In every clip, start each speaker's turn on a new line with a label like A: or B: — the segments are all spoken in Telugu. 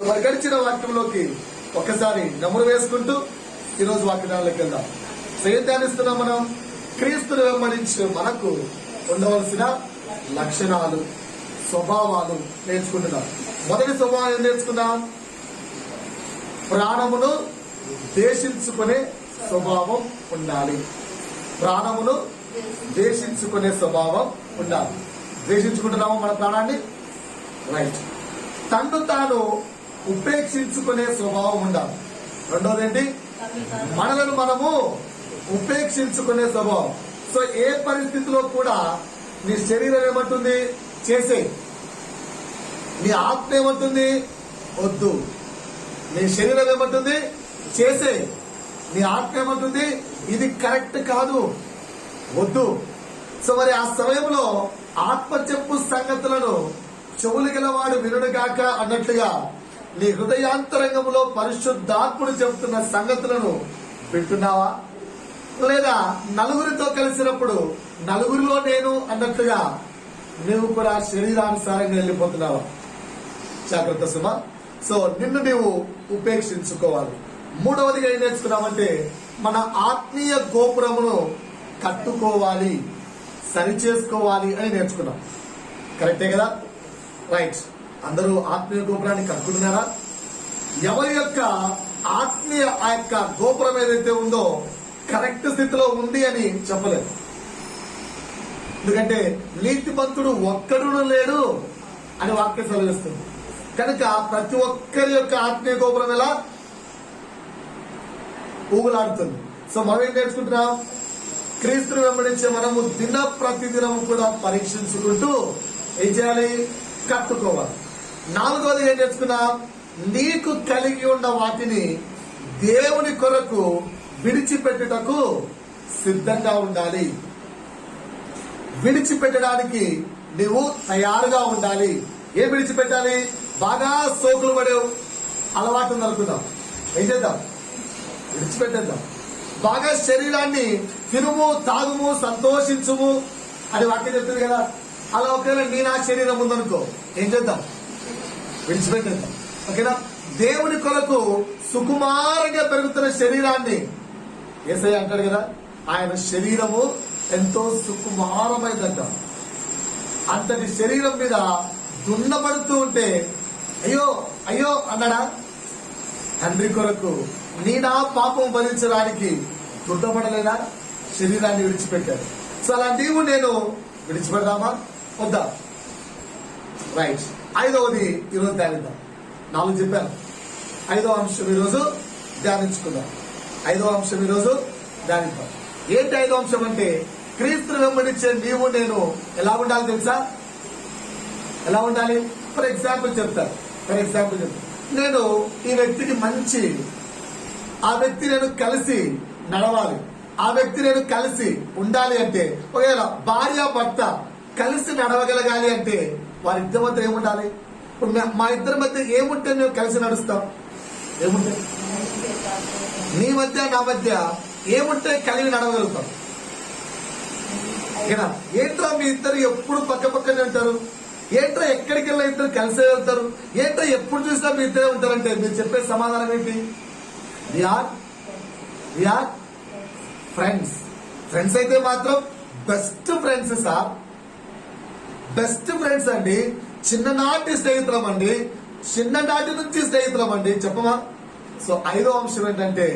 A: మరి గడిచిన వాక్యంలోకి ఒకసారి నమ్ములు వేసుకుంటూ ఈరోజు వాక్యాలకు వెళ్దాం. సో ఏం ధ్యానిస్తున్నాం మనం? క్రీస్తును వెంబడించే మనకు ఉండవలసిన లక్షణాలు, స్వభావాలు నేర్చుకుంటున్నాం. మొదటి స్వభావం ఏం నేర్చుకున్నాం? ప్రాణమును ద్వేషించుకునే స్వభావం ఉండాలి. ప్రాణమును ద్వేషించుకునే స్వభావం ఉండాలి. ద్వేషించుకుంటున్నాము మన ప్రాణాన్ని, రైట్. తన్ను తాను ఉపేక్షించుకునే స్వభావం ఉండాలి. రెండోది ఏంటి? మనలను మనము ఉపేక్షించుకునే స్వభావం. సో ఏ పరిస్థితిలో కూడా నీ శరీరం ఏమంటుంది? చేసే. నీ ఆత్మ ఏమంటుంది? వద్దు. నీ శరీరం ఏమంటుంది? చేసే. నీ ఆత్మ ఏమంటుంది? ఇది కరెక్ట్ కాదు, వద్దు. సో మరి ఆ సమయంలో ఆత్మ చెప్పు సంగతులను చెవులు గలవాడు వినుడుగాక అన్నట్లుగా నీ హృదయాంతరంగంలో పరిశుద్ధాత్ముడు చెబుతున్న సంగతులను వింటున్నావా? లేదా నలుగురితో కలిసినప్పుడు నలుగురిలో నేను అన్నట్లుగా నువ్వు కూడా శరీరానుసారంగా వెళ్ళిపోతున్నావా? జాగ్రత్త సుమ. సో నిన్ను నీవు ఉపేక్షించుకోవాలి. మూడవదిగా ఏం నేర్చుకున్నామంటే మన ఆత్మీయ గోపురమును కట్టుకోవాలి, సరిచేసుకోవాలి అని నేర్చుకున్నాం. కరెక్టే కదా? రైట్. అందరూ ఆత్మీయ గోపురాన్ని కట్టుకుంటున్నారా? ఎవరి యొక్క ఆత్మీయ ఆ యొక్క గోపురం ఏదైతే ఉందో కరెక్ట్ స్థితిలో ఉంది అని చెప్పలేదు. ఎందుకంటే నీతిమంతుడు ఒక్కడును లేడు అని వాక్యం సెలవిస్తుంది. కనుక ప్రతి ఒక్కరి యొక్క ఆత్మీయ గోపురం ఎలా ఊగులాడుతుంది. సో మనం ఏం నేర్చుకుంటున్నాం? క్రీస్తును వెంబడించే మనము దిన ప్రతిదినం కూడా పరీక్షించుకుంటూ ఏం చేయాలి? కట్టుకోవాలి. నాలుగోది ఏం నేర్చుకున్నాం? నీకు కలిగి ఉన్న వాటిని దేవుని కొరకు విడిచిపెట్టుటకు సిద్ధంగా ఉండాలి. విడిచిపెట్టడానికి నువ్వు తయారుగా ఉండాలి. ఏం విడిచిపెట్టాలి? బాగా సోకులు పడే అలవాటు అనుకుందాం. ఏం చేద్దాం? విడిచిపెట్టేద్దాం. బాగా శరీరాన్ని తినుము, తాగుము, సంతోషించుము అని వాక్యం చెప్తుంది కదా. అలా ఒకవేళ నీ నా శరీరం ఉందనుకో, ఏం చేద్దాం? విడిచిపెట్టేద్దాం. ఓకేనా? దేవుని కొరకు సుకుమారంగా పెరుగుతున్న శరీరాన్ని యేసయ్య అంటాడు కదా, ఆయన శరీరము ఎంతో సుకుమారమైందంట. అంతటి శరీరం మీద దున్నపడుతూ ఉంటే అయ్యో అయ్యో అన్నాడా? తండ్రి కొరకు నీ నా పాపం భరించడానికి దుడ్డపడలేదా? శరీరాన్ని విడిచిపెట్టాడు. సో అలా నీవు నేను విడిచిపెడదామా వద్దా? రైట్. ఐదవది ఈరోజు ధ్యానిద్దాం. 4 చెప్పాను. 5వ అంశం ఈరోజు ధ్యానించుకుందాం. 5వ అంశం ఈరోజు ధ్యానిద్దాం. ఏంటి 5వ అంశం అంటే క్రీస్తును వెంబడించే నీవు నేను ఎలా ఉండాలి తెలుసా? ఎలా ఉండాలి? ఫర్ ఎగ్జాంపుల్ చెప్తాను. నేను ఈ వ్యక్తికి మంచి, ఆ వ్యక్తి నేను కలిసి నడవాలి, ఆ వ్యక్తి నేను కలిసి ఉండాలి అంటే, ఒకవేళ భార్య భర్త కలిసి నడవగలగాలి అంటే వారిద్దరి మధ్య ఏముండాలి? ఇప్పుడు మా ఇద్దరి మధ్య ఏముంటే మేము కలిసి నడుస్తాం? ఏముంటే? నీ మధ్య నా మధ్య ఏముంటే కలిగి నడవగలుగుతాం? ఏంట్రా మీ ఇద్దరు ఎప్పుడు పక్క పక్కనే ఉంటారు? ఏంట్రా ఎక్కడికి వెళ్ళినా ఇద్దరు కలిసే వెళ్తారు? ఏంట్రా ఎప్పుడు చూసినా మీ ఇద్దరే ఉంటారంటే మీరు చెప్పే సమాధానం ఏంటి? We are friends. ఫ్రెండ్స్ అయితే మాత్రం best friends sir, best friends అండి. చిన్ననాటి స్నేహితులం అండి, చిన్ననాటి నుంచి స్నేహితులం అండి. చెప్పమా? సో 5వ అంశం ఏంటంటే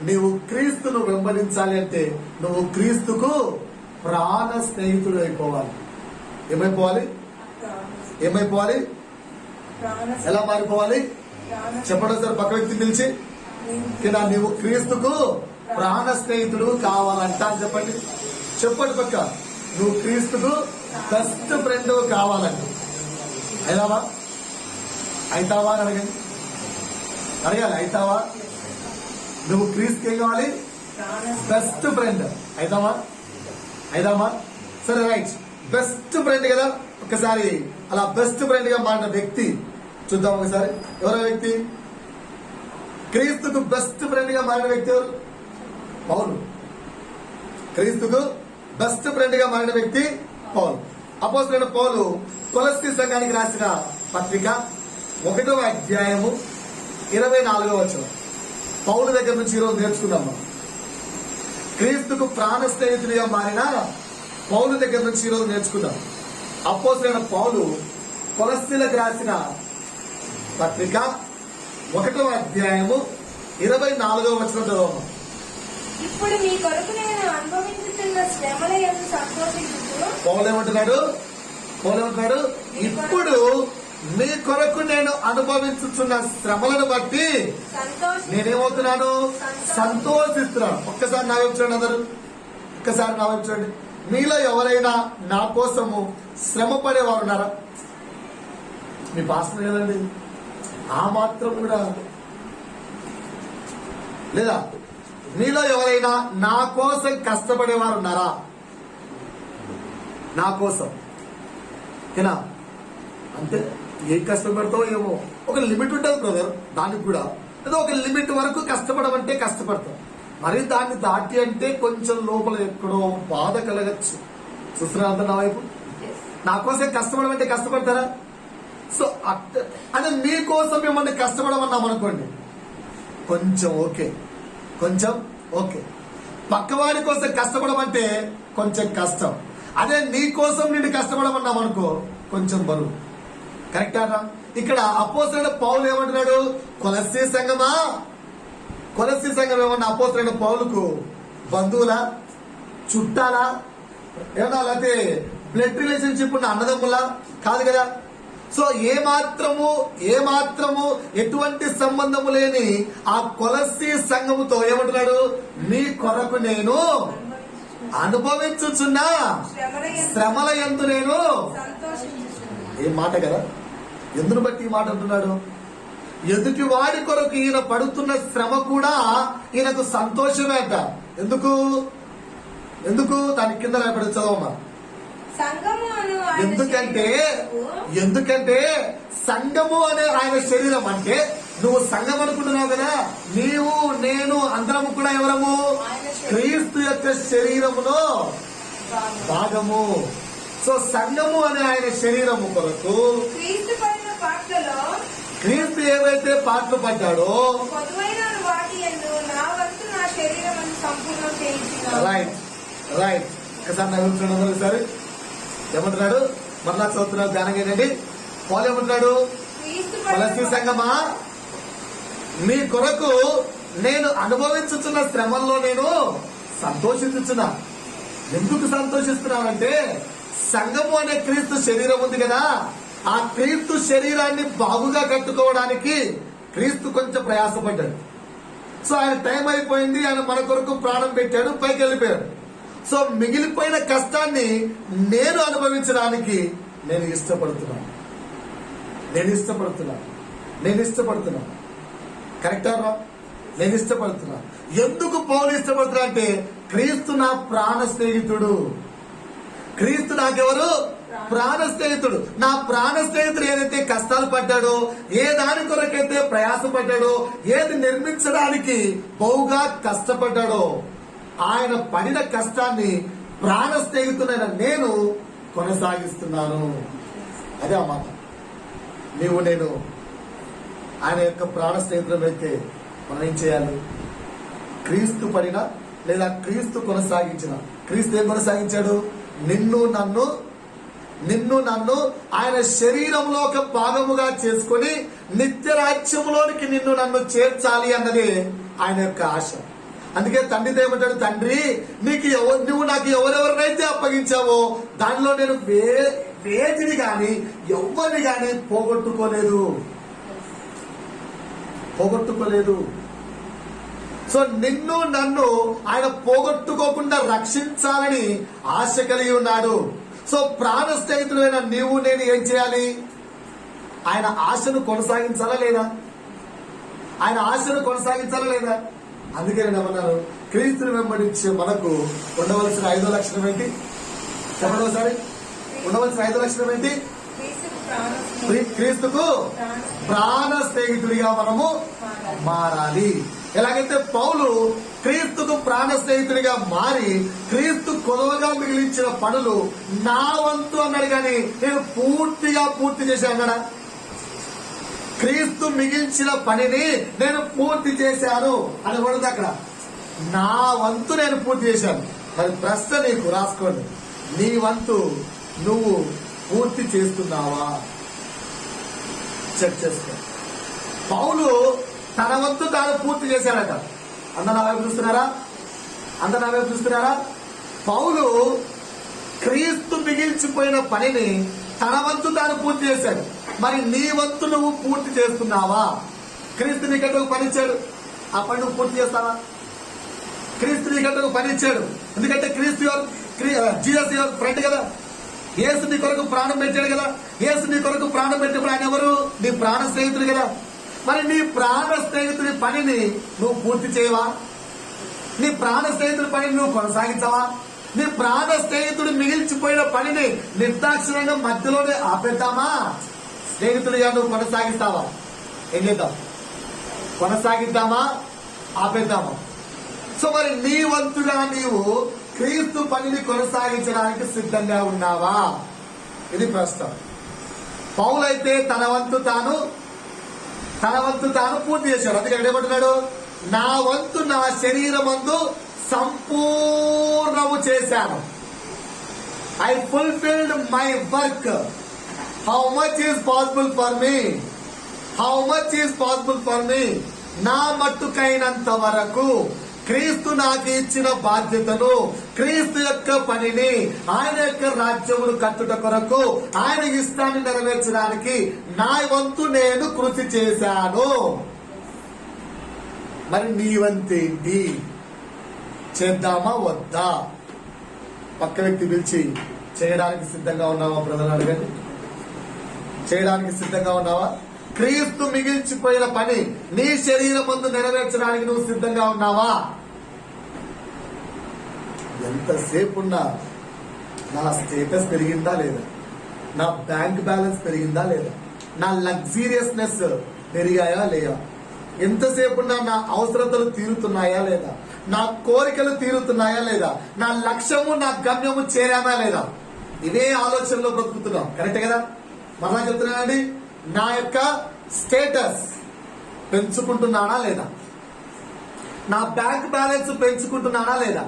A: నీవు క్రీస్తును వెంబడించాలి అంటే నువ్వు క్రీస్తుకు ప్రాణ స్నేహితుడు అయిపోవాలి. ఏమైపోవాలి? ఎలా మారిపోవాలి? చెప్పండి సార్. పక్క వ్యక్తిని పిలిచి నీవు క్రీస్తుకు ప్రాణ స్నేహితుడు కావాలంట అని చెప్పండి. పక్క. నువ్వు క్రీస్తుకు బెస్ట్ ఫ్రెండ్ కావాలంట. అయితావా అని అడగాలి. అయితావా? నువ్వు క్రీస్తుకి ఏం కావాలి? Best friend. అయిదామా? సరే, రైట్. బెస్ట్ ఫ్రెండ్ కదా. ఒకసారి అలా బెస్ట్ ఫ్రెండ్ గా మారిన వ్యక్తి చూద్దాం ఒకసారి. ఎవరో వ్యక్తి క్రీస్తుకు బెస్ట్ ఫ్రెండ్ గా మారిన వ్యక్తి ఎవరు? పౌలు. క్రీస్తుకు బెస్ట్ ఫ్రెండ్ గా మారిన వ్యక్తి పౌలు. అపోస్తలుడైన పౌలు కొలస్సీ సంఘానికి రాసిన పత్రిక 1వ అధ్యాయము 24వ వచనం పౌలు దగ్గర నుంచి ఈరోజు నేర్చుకుందాం మనం. క్రీస్తుకు ప్రాణ స్నేహితుడిగా మారిన పౌలు దగ్గర నుంచి ఈరోజు నేర్చుకుందాం. అపోస్తలుడైన పౌలు కొలస్సీలకు రాసిన పత్రిక 1వ అధ్యాయము 24వ వచనం చదవము.
B: ఇప్పుడు మీ కొరకు నేను అనుభవించుతున్న శ్రమల యందు సంతోషించుచు.
A: పౌలు ఏమంటున్నాడు? ఇప్పుడు మీ కొరకు నేను అనుభవించుతున్న శ్రమలను బట్టి నేనేమవుతున్నాను? సంతోషిస్తున్నాను. ఒక్కసారి నా వైపు చూడండి అందరూ, ఒక్కసారి నా వైపు చూడండి. మీలో ఎవరైనా నా కోసము శ్రమ పడేవారు ఉన్నారా? మీ పాస్టర్ కదండి, ఆ మాత్రం కూడా లేదా? మీలో ఎవరైనా నా కోసం కష్టపడేవారు ఉన్నారా? నా కోసం ఏనా? అంతే. ఏం కష్టపడతావు ఏమో, ఒక లిమిట్ ఉంటుంది బ్రదర్. దానికి కూడా ఏదో ఒక లిమిట్ వరకు కష్టపడమంటే కష్టపడతాం. మరి దాన్ని దాటి అంటే కొంచెం లోపల ఎక్కడో బాధ కలగచ్చు. చూస్తున్నా నా వైపు. నా కోసం కష్టపడమంటే కష్టపడతారా? సో అంటే మీకోసం మిమ్మల్ని కష్టపడమన్నాం అనుకోండి, కొంచెం ఓకే. పక్కవాడి కోసం కష్టపడమంటే కొంచెం కష్టం. అదే నీ కోసం నిన్ను కష్టపడమన్నాం అనుకో, కొంచెం బరువు. కరెక్టా? ఇక్కడ అపోస్తలుడైన పౌలు ఏమంటున్నాడు? కొలస్సీ సంఘం ఏమన్నా అపోస్తలుడైన పౌలుకు బంధువులా, చుట్టాలా, ఏమన్నా లేకపోతే బ్లడ్ రిలేషన్షిప్ ఉన్న అన్నదమ్ములా? కాదు కదా. సో ఏ మాత్రము ఎటువంటి సంబంధము లేని ఆ కొలస్సీ సంఘముతో ఏమంటున్నాడు? మీ కొరకు నేను అనుభవించుచున్నా శ్రమల యందు నేను. ఏ మాట కదా. ఎందును బట్టి ఈ మాట అంటున్నాడు? ఎదుటి వాడి కొరకు ఈయన పడుతున్న శ్రమ కూడా ఈయనకు సంతోషమే అంట. ఎందుకు దాని కింద రేపటి చదవమ్మా. ఎందుకంటే సంఘము అనే ఆయన శరీరం అంటే, నువ్వు సంఘం అనుకుంటున్నావు కదా, నీవు నేను అందరము కూడా ఎవరము? క్రీస్తు యొక్క శరీరములో భాగము. సో సంఘము అనే ఆయన శరీరము కొరకు క్రీస్తు ఏవైతే పాటలు పడ్డాడో రైట్ ఒకసారి నవ్వుతున్నాడు. సరే ఏమంటున్నాడు? మరలా చదువుతున్నాడు, ధ్యానం ఏంటండి? పౌలు ఏమంటున్నాడు? కొలస్సీ సంఘమా, మీ కొరకు నేను అనుభవించుతున్న శ్రమల్లో నేను సంతోషిస్తున్నా. ఎందుకు సంతోషిస్తున్నానంటే, సంఘము అనే క్రీస్తు శరీరం ఉంది కదా, ఆ క్రీస్తు శరీరాన్ని బాగుగా కట్టుకోవడానికి క్రీస్తు కొంచెం ప్రయాసపడ్డాడు. సో ఆయన టైం అయిపోయింది, ఆయన మన కొరకు ప్రాణం పెట్టాడు, పైకి వెళ్ళిపోయాడు. సో మిగిలిపోయిన కష్టాన్ని నేను అనుభవించడానికి నేను ఇష్టపడుతున్నాను. కరెక్టా? నేను ఇష్టపడుతున్నా. ఎందుకు పౌలు ఇష్టపడుతున్నా అంటే, క్రీస్తు నా ప్రాణ స్నేహితుడు. క్రీస్తు నాకెవరు? ప్రాణ స్నేహితుడు. నా ప్రాణ స్నేహితుడు ఏదైతే కష్టాలు పడ్డాడో, ఏ దాని కొరకైతే ప్రయాసపడ్డాడో, ఏది నిర్మించడానికి బహుగా కష్టపడ్డాడో, ఆయన పడిన కష్టాన్ని ప్రాణ స్నేహితుడైన నేను కొనసాగిస్తున్నాను. అదే ఆ మాట. నేను ఆయన యొక్క ప్రాణ స్నేహితులమైతే మనం ఏం చేయాలి? క్రీస్తు పడిన లేదా క్రీస్తు కొనసాగించిన, క్రీస్తు ఏం కొనసాగించాడు? నిన్ను నన్ను ఆయన శరీరంలో ఒక భాగముగా చేసుకుని నిత్య రాజ్యములోనికి నిన్ను నన్ను చేర్చాలి అన్నది ఆయన యొక్క ఆశ. అందుకే తండ్రితో ఏమంటాడు? తండ్రి, నువ్వు నాకు ఎవరెవరినైతే అప్పగించావో దానిలో నేను వేటిని గాని ఎవరిని గాని పోగొట్టుకోలేదు. సో నన్ను ఆయన పోగొట్టుకోకుండా రక్షించాలని ఆశ కలిగి ఉన్నాడు. సో ప్రాణ స్నేహితుడైన నీవు నేను ఏం చేయాలి? ఆయన ఆశను కొనసాగించాలా లేదా? అందుకే నేను ఏమన్నాను? క్రీస్తుని వెంబడించే మనకు ఉండవలసిన 5వ లక్షణం ఏంటి? చెప్పండి ఒకసారి. ఉండవలసిన 5వ లక్షణం ఏంటి? క్రీస్తుకు ప్రాణ స్నేహితుడిగా మనము మారాలి. ఎలాగైతే పౌలు క్రీస్తుకు ప్రాణ స్నేహితుడిగా మారి క్రీస్తు కొలువగా మిగిలించిన పనులు నా వంతు అన్నాడు, కానీ నేను పూర్తి చేశాను అన్నాడా? క్రీస్తు మిగిల్చిన పనిని నేను పూర్తి చేశాను అని కూడా అక్కడ. నా వంతు నేను పూర్తి చేశాను. మరి ప్రశ్న నీకు రాసుకోండి, నీ వంతు నువ్వు పూర్తి చేస్తున్నావా? చెక్ చేసుకో. పౌలు తన వంతు తాను పూర్తి చేశాడట. అందరు నా వైపు చూస్తున్నారా? అందరు నా వైపు చూస్తున్నారా? పౌలు క్రీస్తు మిగిల్చిపోయిన పనిని తన వంతు తాను పూర్తి చేశాడు. మరి నీ వంతు నువ్వు పూర్తి చేస్తున్నావా? క్రీస్తు నీకంటే ఒక పని ఇచ్చాడు, ఆ పని నువ్వు పూర్తి చేస్తావా? క్రీస్తు నీకంటే ఒక పని ఇచ్చాడు, ఎందుకంటే క్రీస్తు జీసస్ యువర్ ఫ్రెండ్ కదా. యేసు నీ కొరకు ప్రాణం పెట్టాడు కదా. యేసు నీ కొరకు ప్రాణం పెట్టినప్పుడు ఆయన ఎవరు? నీ ప్రాణ స్నేహితుడు కదా. మరి నీ ప్రాణ స్నేహితుడి పనిని నువ్వు పూర్తి చేయవా? నీ ప్రాణ స్నేహితుడి పనిని నువ్వు కొనసాగించవా? నీ ప్రాణ స్నేహితుడు మిగిల్చిపోయిన పనిని నిర్దాక్షిణ్యంగా మధ్యలోనే ఆపేద్దామా? స్నేహితుడిగా నువ్వు కొనసాగిస్తావా? ఏం చేద్దాం? కొనసాగిద్దామా? ఆపేద్దామా? సో మరి నీ వంతుగా నీవు క్రీస్తు పనిని కొనసాగించడానికి సిద్ధంగా ఉన్నావా? ఇది ప్రశ్న. పౌలైతే తన వంతు తాను పూర్తి చేశాడు. అందుకే ఏమంటున్నాడు? నా వంతు నా శరీరమందు సంపూర్ణము చేశాను. I fulfilled my work. How much is possible for me? How much is possible for me? నా మట్టుకైనంత వరకు క్రీస్తు నాకు ఇచ్చిన బాధ్యతను, క్రీస్తు యొక్క పనిని, ఆయన యొక్క రాజ్యమును కట్టుట కొరకు, ఆయన ఇష్టాన్ని నెరవేర్చడానికి నా వంతు నేను కృషి చేశాను. మరి నీ వంతేంటి? చేద్దామా వద్దా? పక్క వ్యక్తి పిలిచి చేయడానికి సిద్ధంగా ఉన్నావా బ్రదర్ అడగండి. చేయడానికి సిద్ధంగా ఉన్నావా? క్రీస్తు మిగిల్చిపోయిన పని నీ శరీరం ముందు నెరవేర్చడానికి నువ్వు సిద్ధంగా ఉన్నావా? ఎంతసేపు ఉన్నా నా స్టేటస్ పెరిగిందా లేదా? నా బ్యాంక్ బ్యాలెన్స్ పెరిగిందా లేదా? నా లగ్జీరియస్నెస్ పెరిగాయా లేదా? ఎంతసేపు ఉన్నా నా అవసరతలు తీరుతున్నాయా లేదా? నా కోరికలు తీరుతున్నాయా లేదా? నా లక్ష్యము, నా గమ్యము చేరానా లేదా? ఇవే ఆలోచనలో బ్రతుకుతున్నాం. కరెక్ట్ కదా? మరలా చెప్తున్నానండి, నా యొక్క స్టేటస్ పెంచుకుంటున్నానా లేదా? నా బ్యాంక్ బ్యాలెన్స్ పెంచుకుంటున్నానా లేదా?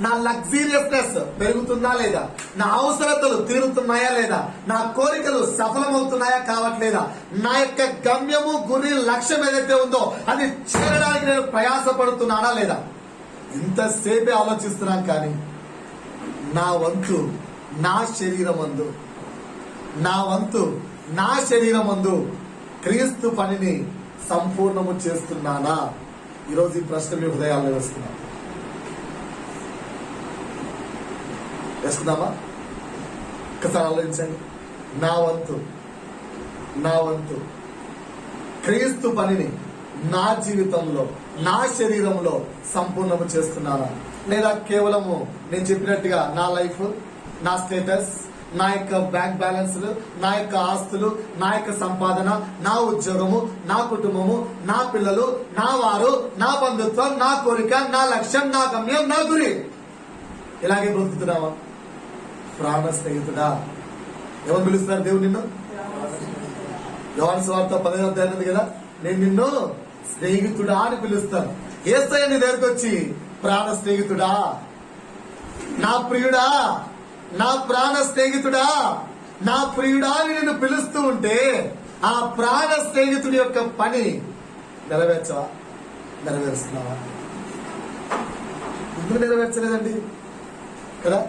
A: నా లగ్జీరియస్నెస్ పెరుగుతుందా లేదా? నా అవసరతలు తీరుతున్నాయా లేదా? నా కోరికలు సఫలమవుతున్నాయా కావట్లేదా? నా యొక్క గమ్యము, గురి, లక్ష్యం ఏదైతే ఉందో అది చేరడానికి నేను ప్రయాసపడుతున్నానా లేదా? ఇంతసేపే ఆలోచిస్తున్నాను. కానీ నా వంతు నా శరీరమందు, నా వంతు నా శరీరమందు క్రీస్తు పనిని సంపూర్ణము చేస్తున్నానా? ఈరోజు ఈ ప్రశ్న మీ హృదయాల్లో వేసుకుందామా? ఒకసారి ఆలోచించండి. నా వంతు క్రీస్తు పనిని నా జీవితంలో, నా శరీరంలో సంపూర్ణము చేస్తున్నానా? లేదా కేవలము నేను చెప్పినట్టుగా నా లైఫ్, నా స్టేటస్, నా యొక్క బ్యాంక్ బ్యాలెన్స్, నా యొక్క ఆస్తులు, నా యొక్క సంపాదన, నా ఉద్యోగము, నా కుటుంబము, నా పిల్లలు, నా వారు, నా బంధుత్వం, నా కోరిక, నా లక్ష్యం, నా గమ్యం, నా గురి, ఇలాగే బ్రతుకుతున్నావా? ప్రాణ స్నేహితుడా. ఎవరు పిలుస్తున్నారు దేవుడు నిన్ను? యోహాను సువార్త 10వ అధ్యాయం ఉంది కదా, నేను నిన్ను స్నేహితుడా అని పిలుస్తాను. యేసయ్య నీ దగ్గరకు వచ్చి ప్రాణ స్నేహితుడా, నా ప్రియుడా, నా ప్రాణ స్నేహితుడా, నా ప్రియుడా అని నిన్ను పిలుస్తూ ఉంటే ఆ ప్రాణ స్నేహితుడి యొక్క పని నెరవేర్చవా? నెరవేరుస్తున్నావా? ఎందుకు నెరవేర్చలేదండి కదా?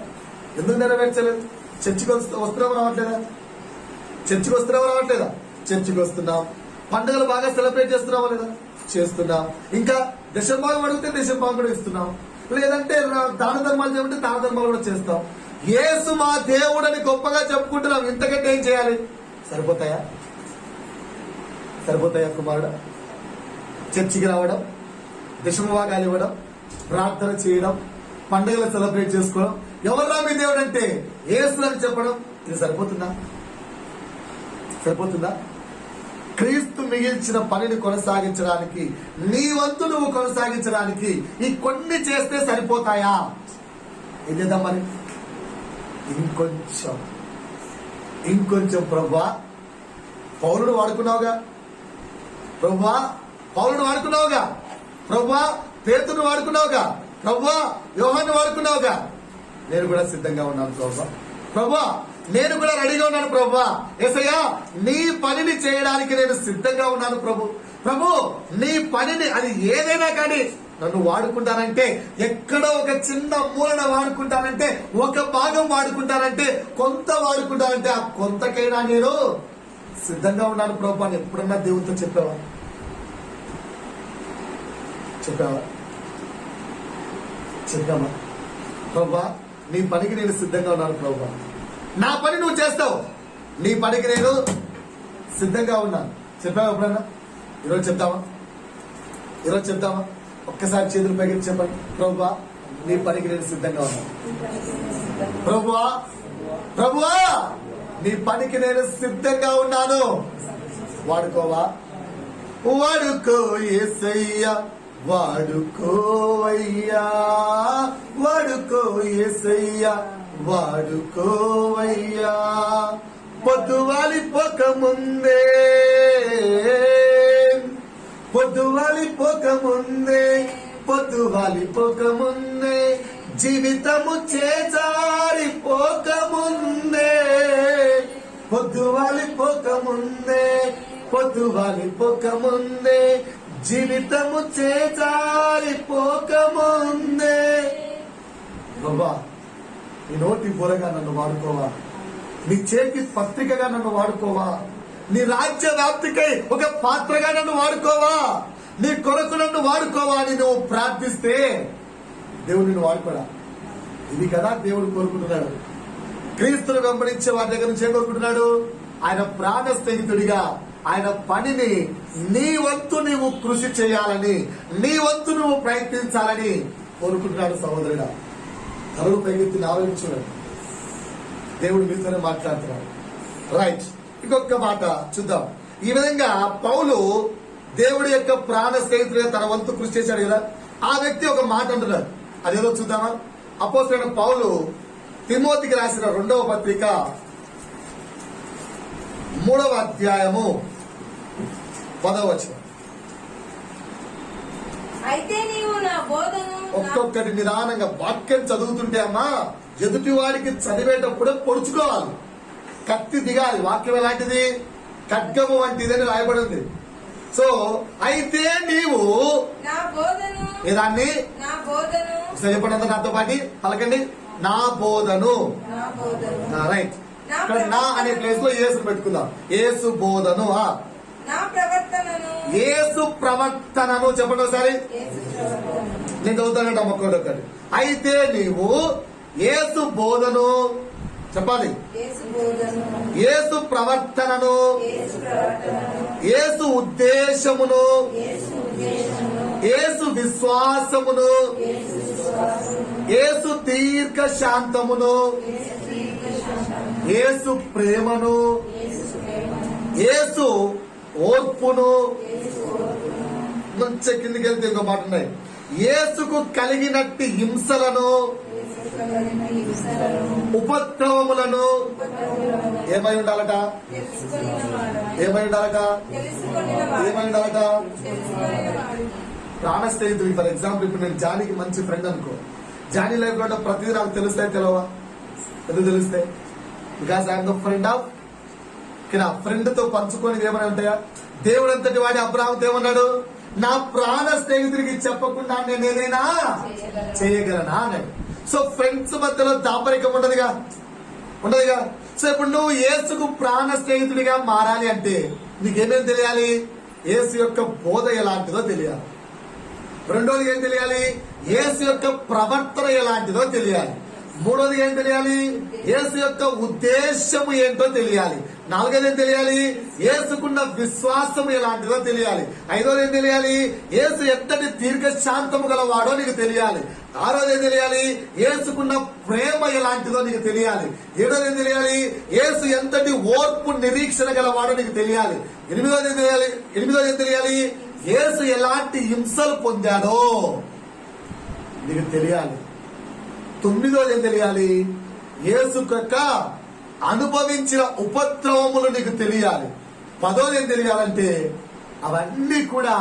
A: ఎందుకు నెరవేర్చలేదు? చర్చికి వస్తున్నామో రావట్లేదా? చర్చికి వస్తున్నామో రావట్లేదా? చర్చికి వస్తున్నాం. పండుగలు బాగా సెలబ్రేట్ చేస్తున్నామా లేదా? చేస్తున్నాం. ఇంకా దశంభాగం అడిగితే దశంభాగం కూడా ఇస్తున్నాం. లేదంటే దాన ధర్మాలు చేయమంటే దాన ధర్మాలు కూడా చేస్తాం. యేసు మా దేవుడని గొప్పగా చెప్పుకుంటున్నాం. ఇంతకంటే ఏం చేయాలి? సరిపోతాయా కుమారుడా? చర్చికి రావడం, దశమ భాగాలు ఇవ్వడం, ప్రార్థన చేయడం, పండుగలు సెలబ్రేట్ చేసుకోవడం, ఎవర్రా మీ దేవుడు అంటే యేసు అని చెప్పడం, ఇది సరిపోతుందా? క్రీస్తు మిగిల్చిన పనిని కొనసాగించడానికి, నీ వంతు నువ్వు కొనసాగించడానికి ఈ కొన్ని చేస్తే సరిపోతాయా? ఏం చేద్దాం మరి? ఇంకొంచెం ప్రభువా. పౌలుడు వాడుకున్నావుగా, ప్రభువా పౌలును వాడుకున్నావుగా, ప్రభువా పేతురును వాడుకున్నావుగా, ప్రభువా యోహాను వాడుకున్నావుగా, నేను కూడా సిద్ధంగా ఉన్నాను ప్రభువా. ప్రభువా నేను కూడా రెడీగా ఉన్నాను ప్రభువా. యేసయ్యా నీ పనిని చేయడానికి నేను సిద్ధంగా ఉన్నాను ప్రభు. ప్రభు నీ పనిని అది ఏదైనా కానీ నన్ను వాడుకుంటానంటే, ఎక్కడో ఒక చిన్న మూలన వాడుకుంటానంటే, ఒక భాగం వాడుకుంటానంటే, కొంత వాడుకుంటానంటే ఆ కొంతకైనా నేను సిద్ధంగా ఉన్నాను ప్రభు అని ఎప్పుడన్నా దేవుడితో చెప్పావా? చెప్పామా? ప్రభా నీ పనికి నేను సిద్ధంగా ఉన్నాను ప్రభా. నా పని నువ్వు చేస్తావు, నీ పనికి నేను సిద్ధంగా ఉన్నాను. చెప్పావా ఎప్పుడన్నా? ఈరోజు చెప్తావా? ఒక్కసారి చేతులు పైకి చెప్పండి. ప్రభువా నీ పనికి నేను సిద్ధంగా ఉన్నాను. ప్రభువా నీ పనికి నేను సిద్ధంగా ఉన్నాను. వాడుకోవా? వాడుకో యేసయ్యా, వాడుకోవయ్యా, వాడుకో యేసయ్యా, వాడుకోవయ్యా. పొద్దువాలిపోకముందే జీవితము చేజారిపోకముందే, పొద్దువాలిపోకముందే జీవితము చేజారిపోకముందే. బాబా నీ నోటి బోరగా నన్ను వాడుకోవా, నీ చేతి పత్రికగా నన్ను వాడుకోవా, నీ రాజ్య వ్యాప్తికై ఒక పాత్రగా నన్ను వాడుకోవా, నీ కొరకు నన్ను వాడుకోవా అని నువ్వు ప్రార్థిస్తే దేవుడు నిన్ను వాడుకోడా? ఇది కదా దేవుడు కోరుకుంటున్నాడు. క్రీస్తును వెంబడించే వారి దగ్గర నుంచి ఏం కోరుకుంటున్నాడు? ఆయన ప్రాణ స్నేహితుడిగా ఆయన పనిని నీ వంతు నువ్వు కృషి చేయాలని, నీ వంతు నువ్వు ప్రయత్నించాలని కోరుకుంటున్నాడు. సహోదరుడా కరువు పైకెత్తి ఆలోచించున్నాడు. దేవుడు మీతోనే మాట్లాడుతున్నాడు. రైట్, ఇంకొక మాట చూద్దాం. ఈ విధంగా పౌలు దేవుడి యొక్క ప్రాణ స్నేహితుడిగా తన వంతు కృషి చేశాడు కదా. ఆ వ్యక్తి ఒక మాట అంటున్నాడు, అదేదో చూద్దామా? అపోస్తలుడైన పౌలు తిమోతికి రాసిన 2వ పత్రిక 3వ అధ్యాయము 10వ వచనం.
B: అయితే నీవు నా బోధను,
A: ఒక్కొక్కటి నిదానంగా వాక్యం చదువుతుంటే అమ్మా ఎదుటి వాడికి చదివేటప్పుడే పొడుచుకోవాలి, కత్తి దిగాలి. వాక్యం ఎలాంటిది? ఖడ్గము వంటిది అని రాయబడి ఉంది. సో అయితే నీవు
B: నా బోధను,
A: దాన్ని చెప్పండి అంతా నాతో పాటి పలకండి. నా బోధను. రైట్, ఇక్కడ నా అనే ప్లేస్ లో యేసు పెట్టుకుందాం. యేసు బోధను. యేసు ప్రవర్తనను చెప్పండి ఒకసారి. నేను చదువుతానంట ఒక్కొక్కటి. అయితే నీవు యేసు బోధను చెప్పాలి, యేసు ప్రవర్తనను, యేసు ఉద్దేశమును, యేసు విశ్వాసమును, యేసు దీర్ఘ శాంతమును, యేసు ప్రేమను, యేసు ఓర్పును. కొంచెం కిందికి వెళ్తే ఇంకో మాట ఉన్నాయి. యేసుకు కలిగినట్టి హింసలను, ఉపద్రవములను ఏమై ఉండాలట? ప్రాణ స్నేహితుడు. ఫర్ ఎగ్జాంపుల్ ఇప్పుడు నేను జానీకి మంచి ఫ్రెండ్ అనుకో, జానీ లైఫ్ లో ప్రతిదీ నాకు తెలుస్తాయి తెలవా? ఎందుకు తెలుస్తాయి? Because I'm the friend of. నా ఫ్రెండ్ తో పంచుకొని ఏమైనా ఉంటాయా? దేవుడు అంతటి వాడి అబ్రాహాముతో ఏమన్నాడు? నా ప్రాణ స్నేహితుడికి చెప్పకుండా నేను ఏదైనా చేయగలనా అన్నాడు. సో ఫ్రెండ్స్ మధ్యలో దాపరికం ఉండదుగా. సో ఇప్పుడు నువ్వు యేసుకు ప్రాణ స్నేహితుడిగా మారాలి అంటే నీకేమేమి తెలియాలి? యేసు యొక్క బోధ ఎలాంటిదో తెలియాలి. రెండోది ఏం తెలియాలి? యేసు యొక్క ప్రవర్తన ఎలాంటిదో తెలియాలి. మూడోది ఏం తెలియాలి? యేసు యొక్క ఉద్దేశము ఏంటో తెలియాలి. నాలుగోది ఏం తెలియాలి? యేసుకున్న విశ్వాసం ఎలాంటిదో తెలియాలి. ఐదోది ఏం తెలియాలి? యేసు ఎంతటి దీర్ఘశాంతము గలవాడో నీకు తెలియాలి. ఆరోది ఏం తెలియాలి? యేసుకున్న ప్రేమ ఎలాంటిదో నీకు తెలియాలి. ఏడోది ఏం తెలియాలి? యేసు ఎంతటి ఓర్పు నిరీక్షణ గలవాడో నీకు తెలియాలి. ఎనిమిదోది ఏం తెలియాలి? యేసు ఎలాంటి హింసలు పొందాడో నీకు తెలియాలి. తొమ్మిదోది ఏం తెలియాలి? యేసు యొక్క అనుభవించిన ఉపద్రవములు నీకు తెలియాలి. పదోది ఏం తెలియాలంటే అవన్నీ కూడా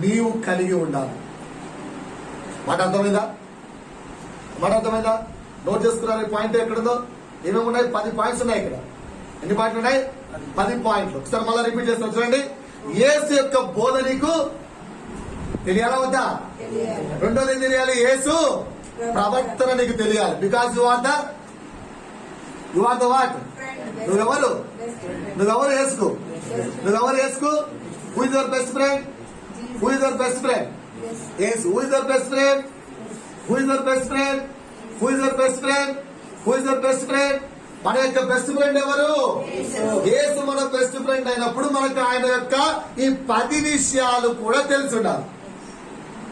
A: నీవు కలిగి ఉండాలి. మాట అర్థమైందా? మాట అర్థమైందా? నోట్ చేసుకున్నారు ఈ పాయింట్ ఎక్కడుందో. ఏమేమి ఉన్నాయి? 10 పాయింట్స్ ఉన్నాయి ఇక్కడ. ఎన్ని పాయింట్లు ఉన్నాయి? 10 పాయింట్లు. ఒకసారి మళ్ళీ రిపీట్ చేస్తాను చూడండి. యేసు యొక్క బోధ నీకు తెలియాలా వద్దా? రెండోది ఏం తెలియాలి? యేసు ప్రవర్తన నీకు తెలియాలి. Because you are the what? నువ్వెవరు? యేసుకు. నువ్వెవరు యేసుకు? Who is your best friend? Who is your best friend? Yesu. Who is your best friend? Who is your best friend? Who is your best friend? Who is your best friend? మన యొక్క బెస్ట్ ఫ్రెండ్ ఎవరు? యేసు మన బెస్ట్ ఫ్రెండ్ అయినప్పుడు మనకు ఆయన యొక్క ఈ 10 విషయాలు కూడా తెలిసి ఉండాలి.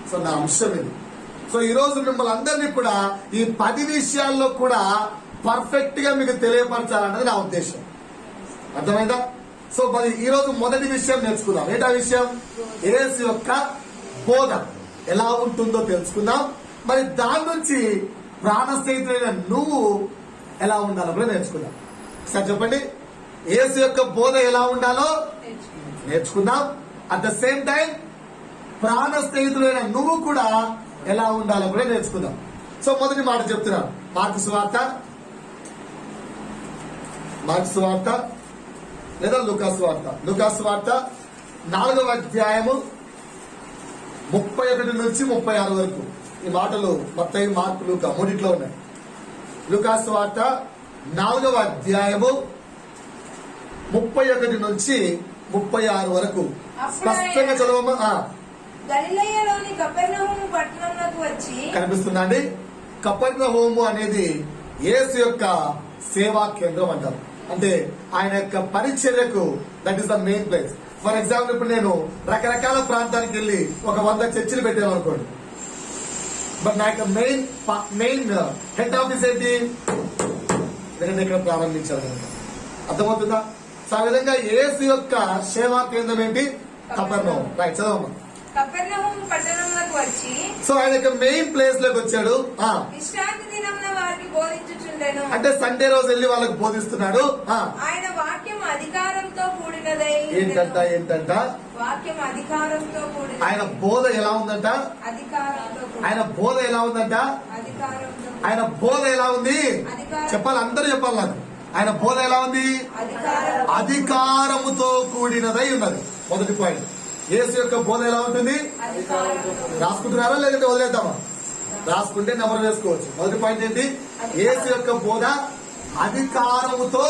A: సో నా అంశం ఇది. సో ఈ రోజు మిమ్మల్ని అందరినీ కూడా ఈ 10 విషయాల్లో కూడా పర్ఫెక్ట్ గా మీకు తెలియపరచాలన్నది నా ఉద్దేశం. అర్థమైందా? సో మరి ఈ రోజు మొదటి విషయం నేర్చుకుందాం. ఏంటా విషయం? యేసు యొక్క బోధ ఎలా ఉంటుందో తెలుసుకుందాం. మరి దాని నుంచి ప్రాణ స్నేహితుడైన నువ్వు ఎలా ఉండాలో కూడా నేర్చుకుందాం. సార్ చెప్పండి. యేసు యొక్క బోధ ఎలా ఉండాలో నేర్చుకుందాం. అట్ ద సేమ్ టైం ప్రాణ స్నేహితుడైన నువ్వు కూడా ఎలా ఉండాలో కూడా నేర్చుకుందాం. సో మొదటి మాట చెప్తున్నాను. మార్కు సువార్త లేదా లూకాసు వార్త 4వ అధ్యాయము 31 నుంచి 36 వరకు ఈ మాటలు మత్తయి, మార్కు, లూకా మూడిట్లో ఉన్నాయి. లూకాసు వార్త 4వ అధ్యాయము 31 నుంచి 36 వరకు స్పష్టంగా చదవమ్మా.
B: గలిలయలోని కపెర్నహూము పట్టణంలోకి వచ్చి. కనిపిస్తుందా అండి?
A: కపెర్నహూము అనేది యేసు యొక్క సేవా కేంద్రం అంటారు. అంటే ఆయన యొక్క పరిచర్యకు that is the main place. For example ఇప్పుడు నేను రకరకాల ప్రాంతానికి వెళ్ళి ఒక 100 చర్చిలు పెట్టాను అనుకోండి. బట్ నా యొక్క మెయిన్ హెడ్ ఆఫీస్ ఏంటి? నేను ఇక్కడ ప్రారంభించాను. అర్థమవుతుందా? సో ఆ విధంగా యేసు యొక్క సేవా కేంద్రం ఏంటి? కపెర్నహూము. రైట్, చదవమ్మా.
B: కపెర్నహూము పట్టణంలోకి వచ్చి.
A: సో ఆయన యొక్క మెయిన్ ప్లేస్ లోకి వచ్చాడు.
B: విశ్రాంతి దినమున వారికి బోధించుచుండెను.
A: అంటే సండే రోజు వెళ్ళి వాళ్ళకి బోధిస్తున్నాడు.
B: ఆయన వాక్యం అధికారంతో కూడినదై.
A: ఏంటంట
B: వాక్యం అధికారంతో కూడినది.
A: ఆయన బోధ ఎలా ఉందంట?
B: అధికారంతో.
A: ఆయన బోధ ఎలా ఉందంట?
B: అధికారంతో.
A: ఆయన బోధ ఎలా ఉంది? చెప్పాలి, అందరూ చెప్పాలి నాకు. ఆయన బోధ ఎలా ఉంది? అధికారముతో కూడినదై ఉన్నది. మొదటి పాయింట్. యేసు యొక్క బోధ ఎలా ఉంటుంది? రాసుకుంటున్నారా లేదంటే వదిలేద్దామా? రాసుకుంటే నెంబర్ వేసుకోవచ్చు. మొదటి పాయింట్ ఏంటి? యేసు యొక్క బోధ అధికారముతో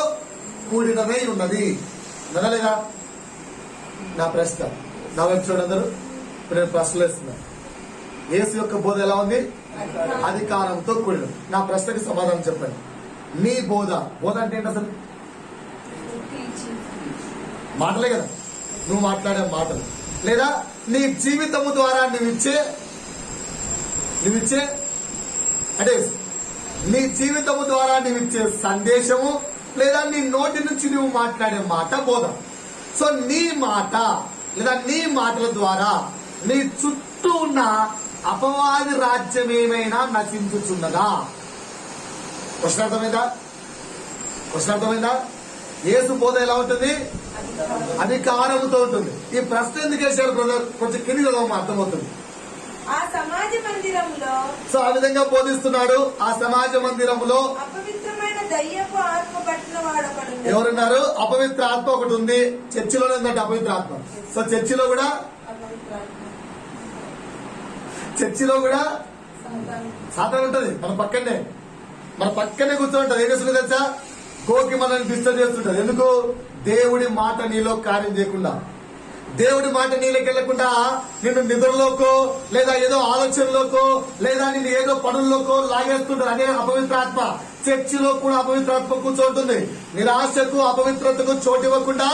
A: కూడినదై ఉన్నది. వినలేదా? నా ప్రశ్న నా వైపు చూడండి అందరూ. ఇప్పుడు నేను ప్రశ్నలు వేస్తున్నాను. యేసు యొక్క బోధ ఎలా ఉంది? అధికారంతో కూడినది. నా ప్రశ్నకి సమాధానం చెప్పండి. నీ బోధ అంటే ఏంటి అసలు? మాటలే కదా, నువ్వు మాట్లాడే మాటలు, లేదా నీ జీవితము ద్వారా నువ్విచ్చే అంటే నీ జీవితము ద్వారా నువ్విచ్చే సందేశము, లేదా నీ నోటి నుంచి నువ్వు మాట్లాడే మాట బోధ. సో నీ మాట లేదా నీ మాటల ద్వారా నీ చుట్టూ ఉన్న అపవాది రాజ్యం ఏమైనా నశించుచున్నదా? క్వశ్చన్ అర్థమైందా? యేసు బోధ ఎలా ఉంటుంది? అధికారముతో ఉంటుంది. ఈ ప్రశ్న ఎందుకు వేశారు బ్రదర్? కొంచెం కింది చదవమా, అర్థమవుతుంది.
B: ఆ సమాజ మందిరంలో.
A: సో ఆ విధంగా బోధిస్తున్నాడు. ఆ సమాజ మందిరంలో
B: అపవిత్రమైన దయ్యపు ఆత్మ పట్టిన వాడు ఒకడు.
A: ఎవరున్నారు? అపవిత్ర ఆత్మ ఒకటి ఉంది. చర్చిలోనే ఉందంటే అపవిత్ర ఆత్మ. సో చర్చిలో కూడా సాతాను ఉంటుంది. మన పక్కనే కూర్చోంటది. ఏం చేస్తుంది తెలుసా? కోకి మనల్ని డిస్టర్బ్ చేస్తుంటది. ఎందుకు? దేవుడి మాట నీలో కార్యం చేయకుండా, దేవుడి మాట నీలోకి వెళ్లకుండా నిన్ను నిద్రలోకో లేదా ఏదో ఆలోచనలోకో లేదా నిన్ను ఏదో పనుల్లోకో లాగేస్తుంటారు. అదే అపవిత్ర ఆత్మ. చర్చిలో కూడా అపవిత్ర ఆత్మ కూర్చోంటుంది. నిరాశకు అపవిత్రతకు చోటు ఇవ్వకుండా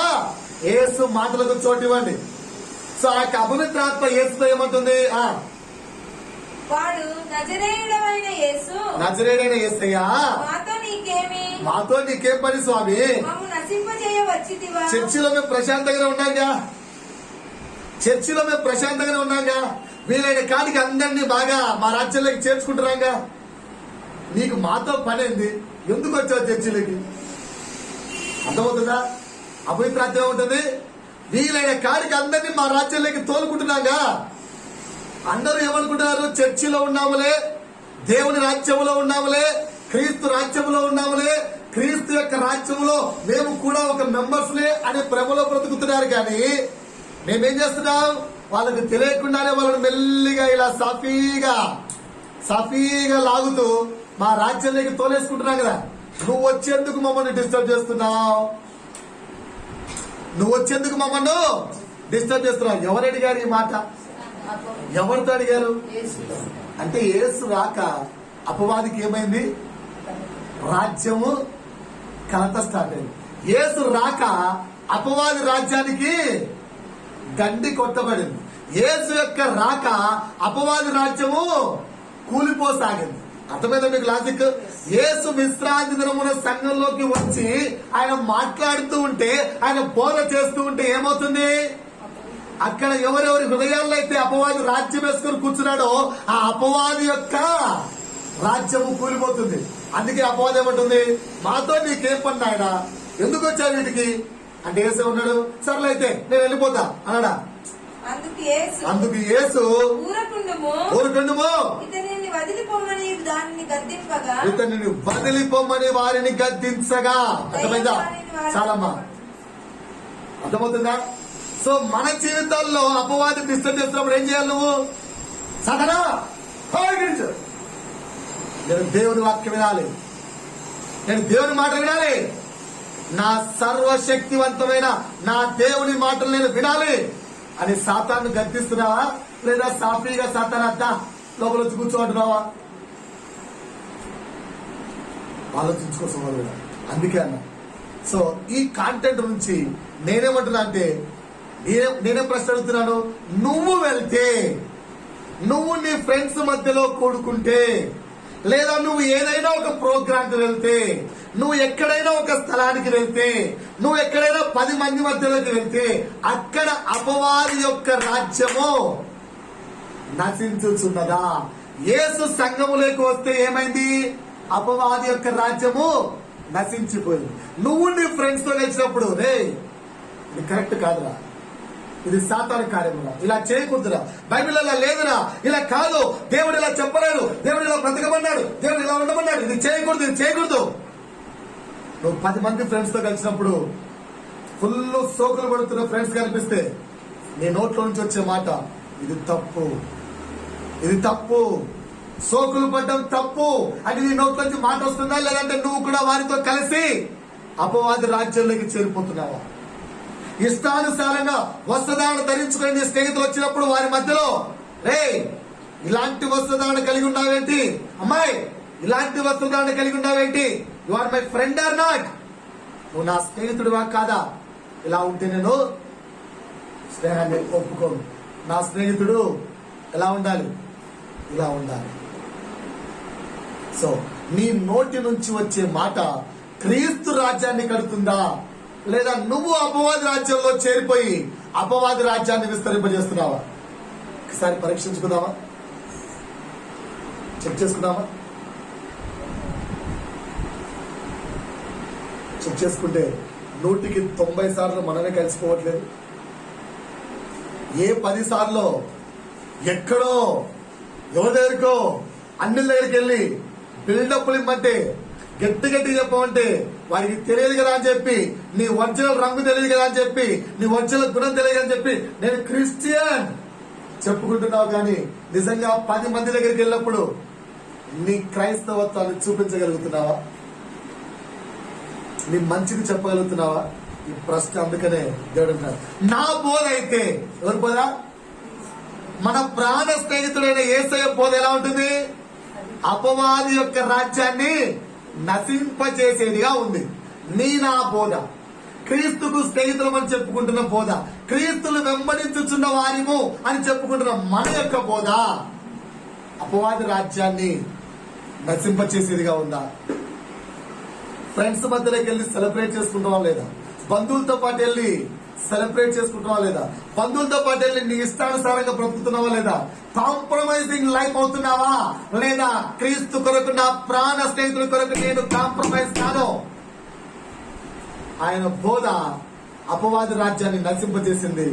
A: యేసు మాటలకు చోటు ఇవ్వండి. సో ఆ యొక్క అపవిత్ర ఆత్మ యేసుతో ఏమంటుంది?
B: వాడు నజరేయుడైన యేసు,
A: నజరేయుడైన యేసయ్యా, మాతో నీకేం పని స్వామి? చర్చిలో మేము ప్రశాంతంగానే ఉన్నాగా, వీలైన కాడికి అందరినీ బాగా మా రాజ్యంలోకి చేర్చుకుంటున్నాగా, నీకు మాతో పని ఏంది? ఎందుకు వచ్చావు చర్చిలోకి? అర్థమవుతుందా? అపవిత్రాత్మ ఉంటుంది. వీలైన కాడికి అందరినీ మా రాజ్యంలోకి తోలుకుంటున్నాగా. అందరూ ఏమనుకుంటున్నారు? చర్చిలో ఉన్నాములే, దేవుని రాజ్యంలో ఉన్నాములే, క్రీస్తు రాజ్యంలో ఉన్నాములే, క్రీస్తు యొక్క రాజ్యంలో మేము కూడా ఒక మెంబర్స్లే అనే భ్రమలో బ్రతుకుతున్నారు. కానీ మేమేం చేస్తున్నాం? వాళ్ళకి తెలియకుండానే వాళ్ళని మెల్లిగా ఇలా సాఫీగా లాగుతూ మా రాజ్యంలోకి తోలేసుకుంటున్నాం కదా. నువ్వు వచ్చేందుకు మమ్మల్ని డిస్టర్బ్ చేస్తున్నావు. ఎవరు అడిగారు ఈ మాట? ఎవరితో అడిగారు? అంటే యేసు రాక అపవాదికి ఏమైంది? రాజ్యము కలత స్టార్ట్ అయింది. యేసు రాక అపవాది రాజ్యానికి గండి కొట్టబడింది. యేసు యొక్క రాక అపవాది రాజ్యము కూలిపోసాగింది. అర్థమైందా మీకు లాజిక్? యేసు విశ్రాంతి దినమున సంఘంలోకి వచ్చి ఆయన మాట్లాడుతూ ఉంటే, ఆయన బోధ చేస్తూ ఉంటే ఏమవుతుంది? అక్కడ ఎవరెవరి హృదయాల్లో అయితే అపవాది రాజ్యం వేసుకొని కూర్చున్నాడో ఆ అపవాది యొక్క రాజ్యము కూలిపోతుంది. అందుకే అపవాది ఏమంటుంది? మాతో నీకేం పని ఆయన, ఎందుకు వచ్చావు వీటికి అంటే యేసు ఉన్నాడు. సర్లైతే నేను వెళ్ళిపోతా అన్నాడా? అందుకు యేసు ఊరుకుండుము, ఇతనిని వదిలిపోమని వారిని గద్దించగా. అర్థమైందా? చాలమ్మా, అర్థమవుతుందా? సో మన జీవితాల్లో అపవాది డిస్టర్బ్ చేస్తున్నప్పుడు ఏం చేయాలి? నువ్వు సదనా నేను దేవుని వాక్యం వినాలి, నేను దేవుని మాట వినాలి, నా సర్వశక్తివంతమైన నా దేవుని మాటలు నేను వినాలి అని సాతాను గద్దిస్తున్నావా? లేదా సాఫీగా సాతాను అత్త లోపల వచ్చి కూర్చోంటున్నావా? ఆలోచించుకోసం. అందుకే అన్న. సో ఈ కాంటెంట్ నుంచి నేనేమంటున్నా అంటే, నేనే ప్రశ్న అడుగుతున్నాను. నువ్వు వెళ్తే, నువ్వు నీ ఫ్రెండ్స్ మధ్యలో కూడుకుంటే, లేదా నువ్వు ఏదైనా ఒక ప్రోగ్రాంకి వెళ్తే, నువ్వు ఎక్కడైనా ఒక స్థలానికి వెళ్తే, నువ్వు ఎక్కడైనా 10 మంది మధ్యలోకి వెళ్తే, అక్కడ అపవాది యొక్క రాజ్యము నశించుచున్నదా? యేసు సంఘములోకి వస్తే ఏమైంది? అపవాది యొక్క రాజ్యము నశించిపోయింది. నువ్వు నీ ఫ్రెండ్స్ తో కలిసినప్పుడు, రే ఇది కరెక్ట్ కాదురా, ఇది సాతాను కార్యమురా, ఇలా చేయకూడదురా, బైబిల్ అలా లేదురా, ఇలా కాదు, దేవుడు ఇలా చెప్పలేడు, దేవుడు ఇలా బ్రతకమన్నాడు, దేవుడు ఇలా ఉండమన్నాడు, ఇది చేయకూడదు. నువ్వు 10 మంది ఫ్రెండ్స్ తో కలిసినప్పుడు ఫుల్ సోకులు పడుతున్న ఫ్రెండ్స్ కనిపిస్తే నీ నోట్లో నుంచి వచ్చే మాట ఇది తప్పు, సోకులు పడ్డం తప్పు అని నీ నోట్లో నుంచి మాట వస్తుందా? లేదంటే నువ్వు కూడా వారితో కలిసి అపవాది రాజ్యంలోకి చేరిపోతున్నావా? ఇష్టానుసారంగా వస్త్రధారణ ధరించుకుని నీ స్నేహితులు వచ్చినప్పుడు వారి మధ్యలో, రే ఇలాంటి వస్త్రధారణ కలిగి ఉన్నావేంటి, అమ్మాయి ఇలాంటి వస్త్రధారణ కలిగి ఉన్నావేంటి, you are my friend or not, నువ్వు నా స్నేహితుడివా కాదా? ఇలా ఉంటే నేను స్నేహాన్ని ఒప్పుకోను. నా స్నేహితుడు ఎలా ఉండాలి? ఇలా ఉండాలి. సో నీ నోటి నుంచి వచ్చే మాట క్రీస్తు రాజ్యాన్ని కడుతుందా, లేదా నువ్వు అపవాది రాజ్యంలో చేరిపోయి అపవాది రాజ్యాన్ని విస్తరింపజేస్తున్నావా? ఒకసారి పరీక్షించుకుందామా? చెక్ చేసుకుందామా? చెక్ చేసుకుంటే 100కి 90 సార్లు మనమే కలిసిపోవట్లేదు. ఏ 10 సార్లు ఎక్కడో ఎవరి దగ్గరకో అన్ని దగ్గరికి వెళ్ళి బిల్డప్లు ఇమ్మంటే, గట్టి చెప్పమంటే వారికి తెలియదు కదా అని చెప్పి, నీ ఒరిజినల్ రంగు తెలియదు కదా అని చెప్పి, నీ ఒరిజినల్ గుణం తెలియదు అని చెప్పి నేను క్రిస్టియన్ చెప్పుకుంటున్నావు. కానీ నిజంగా 10 మంది దగ్గరికి వెళ్ళినప్పుడు నీ క్రైస్తవత్వాన్ని చూపించగలుగుతున్నావా? నీ మంచిని చెప్పగలుగుతున్నావా? ఈ ప్రశ్న. అందుకనే దేవుడు అంటున్నాడు, నా బోధ అయితే, ఎవరి బోధ? మన ప్రాణ స్నేహితుడైన యేసయ్య బోధ ఎలా ఉంటుంది? అపవాది యొక్క రాజ్యాన్ని నశింపచేసేదిగా ఉంది. నా బోధ క్రీస్తుకు స్నేహితులమని చెప్పుకుంటున్న బోధ, క్రీస్తులు వెంబడించుచున్న వారిము అని చెప్పుకుంటున్న మన యొక్క బోధ అపవాది రాజ్యాన్ని నశింపచేసేదిగా ఉందా? ఫ్రెండ్స్ మధ్యలోకి వెళ్ళి సెలబ్రేట్ చేసుకుంటావా లేదా? బంధువులతో పాటు వెళ్ళి సెలబ్రేట్ చేసుకుంటున్నావా లేదా? బంధువులతో పాటు వెళ్ళి నీ ఇష్టానుసారంగా బ్రతుకుతున్నావా లేదా? కాంప్రమైజింగ్ లైఫ్ అవుతున్నావా లేదా? క్రీస్తు కొరకు, నా ప్రాణ స్నేహితుల కొరకు నేను కాంప్రమైజ్ కాను. ఆయన బోధ అపవాది రాజ్యాన్ని నశింపజేసింది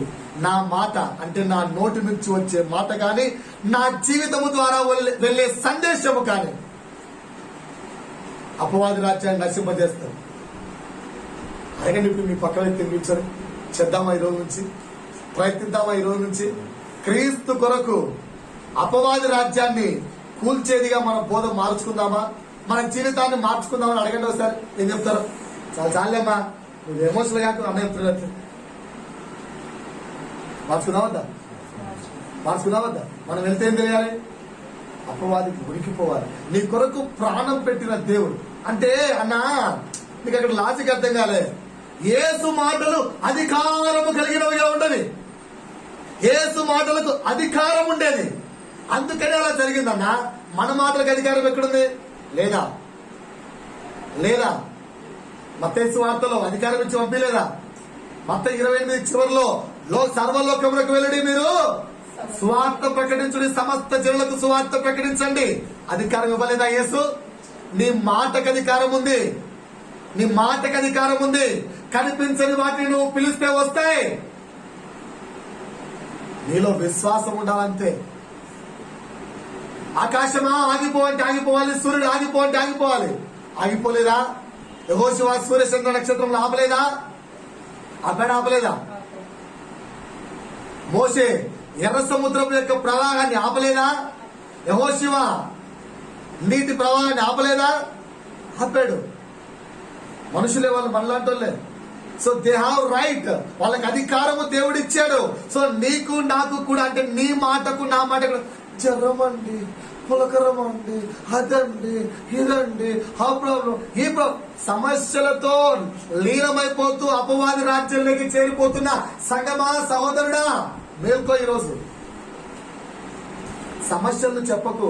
A: నా మాట, అంటే నా నోటి నుంచి వచ్చే మాట కానీ, నా జీవితము ద్వారా వెళ్ళే సందేశము కానీ అపవాది రాజ్యాన్ని నశింపజేస్తాం. అడగండి ఇప్పుడు మీ పక్క వ్యక్తిని కూర్చొని, చేద్దామా ఈ రోజు నుంచి, ప్రయత్నిద్దామా ఈ రోజు నుంచి క్రీస్తు కొరకు అపవాది రాజ్యాన్ని కూల్చేదిగా మన బోధ మార్చుకుందామా, మన జీవితాన్ని మార్చుకుందామని అడగండి ఒకసారి. ఏం చెప్తారు? చాలా చాలేమ్మా, నువ్వు ఎమోషనల్ గా అన్న చెప్తున్నట్లు మార్చుకుందామద్దా? మనం వెళ్తే ఏం తెలియాలి? అపవాదికి ఉనికిపోవాలి. నీ కొరకు ప్రాణం పెట్టిన దేవుడు అంటే అన్నా, నీకు అక్కడ లాజిక్ అర్థం కాలే. యేసు మాటలు అధికారము కలిగినవిగా ఉండేది. యేసు మాటలకు అధికారం ఉండేది, అందుకనే అలా జరిగిందన్నా. మన మాటలకు అధికారం ఎక్కడుంది? లేదా మత్తయి సువార్తలో అధికారం ఇచ్చి పంపిలేదా? మత్తయి 28 చివరిలో సర్వలోకములకు వెళ్ళండి, మీరు సువార్త ప్రకటించుడి, సమస్త జనులకు సువార్త ప్రకటించండి. అధికారం ఇవ్వలేదా యేసు? నీ మాటకు అధికారం ఉంది, నీ మాటకు అధికారం ఉంది. కనిపించని వాటిని నువ్వు పిలిస్తే వస్తాయి. నీలో విశ్వాసం ఉండాలంతే. ఆకాశమా ఆగిపో అంటే ఆగిపోవాలి, సూర్యుడు ఆగిపో అంటే ఆగిపోవాలి. ఆగిపోలేదా? యెహోషువ సూర్యచంద్ర నక్షత్రంలో ఆపలేదా? ఆపలేదా? మోషే ఎర్ర సముద్రం యొక్క ప్రవాహాన్ని ఆపలేదా? యెహోషువ నీటి ప్రవాహాన్ని ఆపలేదా? ఆపాడు. మనుషులే వాళ్ళు, మనలాంటోళ్ళే. సో దే హావ్ రైట్, వాళ్ళకి అధికారము దేవుడు ఇచ్చాడు. సో నీకు నాకు కూడా, అంటే నీ మాటకు నా మాటకు జ్వరం అండి, పులకరం అండి, అదండి, ఇదండి, ఆ ప్రాబ్లం, ఈ ప్రాబ్లం, సమస్యలతో లీనమైపోతూ అపవాది రాజ్యంలోకి చేరిపోతున్న సంగమా, సహోదరుడా, మేల్కో. ఈరోజు సమస్యలను చెప్పకు.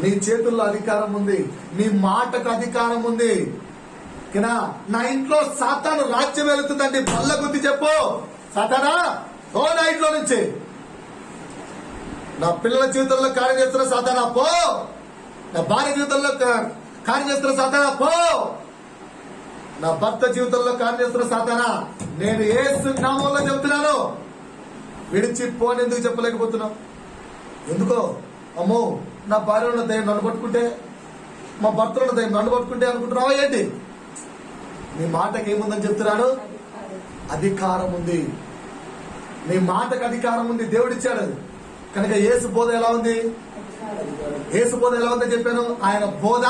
A: నీ చేతుల్లో అధికారం ఉంది, నీ మాటకు అధికారం ఉంది. నా ఇంట్లో సాతాను రాజ్యం వెళుతుందండి, బల్ల గుద్ది చెప్పు, సాతానా ఓ నా ఇంట్లో నుంచి. నా పిల్లల జీవితంలో కార్యం చేస్తున్న సాతానా పో, నా భార్య జీవితంలో కార్యం చేస్తున్న సాతానా పో, నా భర్త జీవితంలో కార్యం చేస్తున్న సాతానా నేను యేసు నామంలో చెప్తున్నాను, విడిచిపోని ఎందుకు చెప్పలేకపోతున్నావు? ఎందుకో? అమ్మో, నా భార్య ఉన్న దయ్యం నన్ను పట్టుకుంటే, మా భర్త ఉన్న దయ్యం నన్ను పట్టుకుంటే అనుకుంటున్నావా ఏంటి? నీ మాటకి ఏముందని చెప్తున్నాడు? అధికారం ఉంది. నీ మాటకు అధికారం ఉంది, దేవుడిచ్చాడు అది. కనుక యేసు బోధ ఎలా ఉంది? యేసు బోధ ఎలా ఉందని చెప్పాను. ఆయన బోధ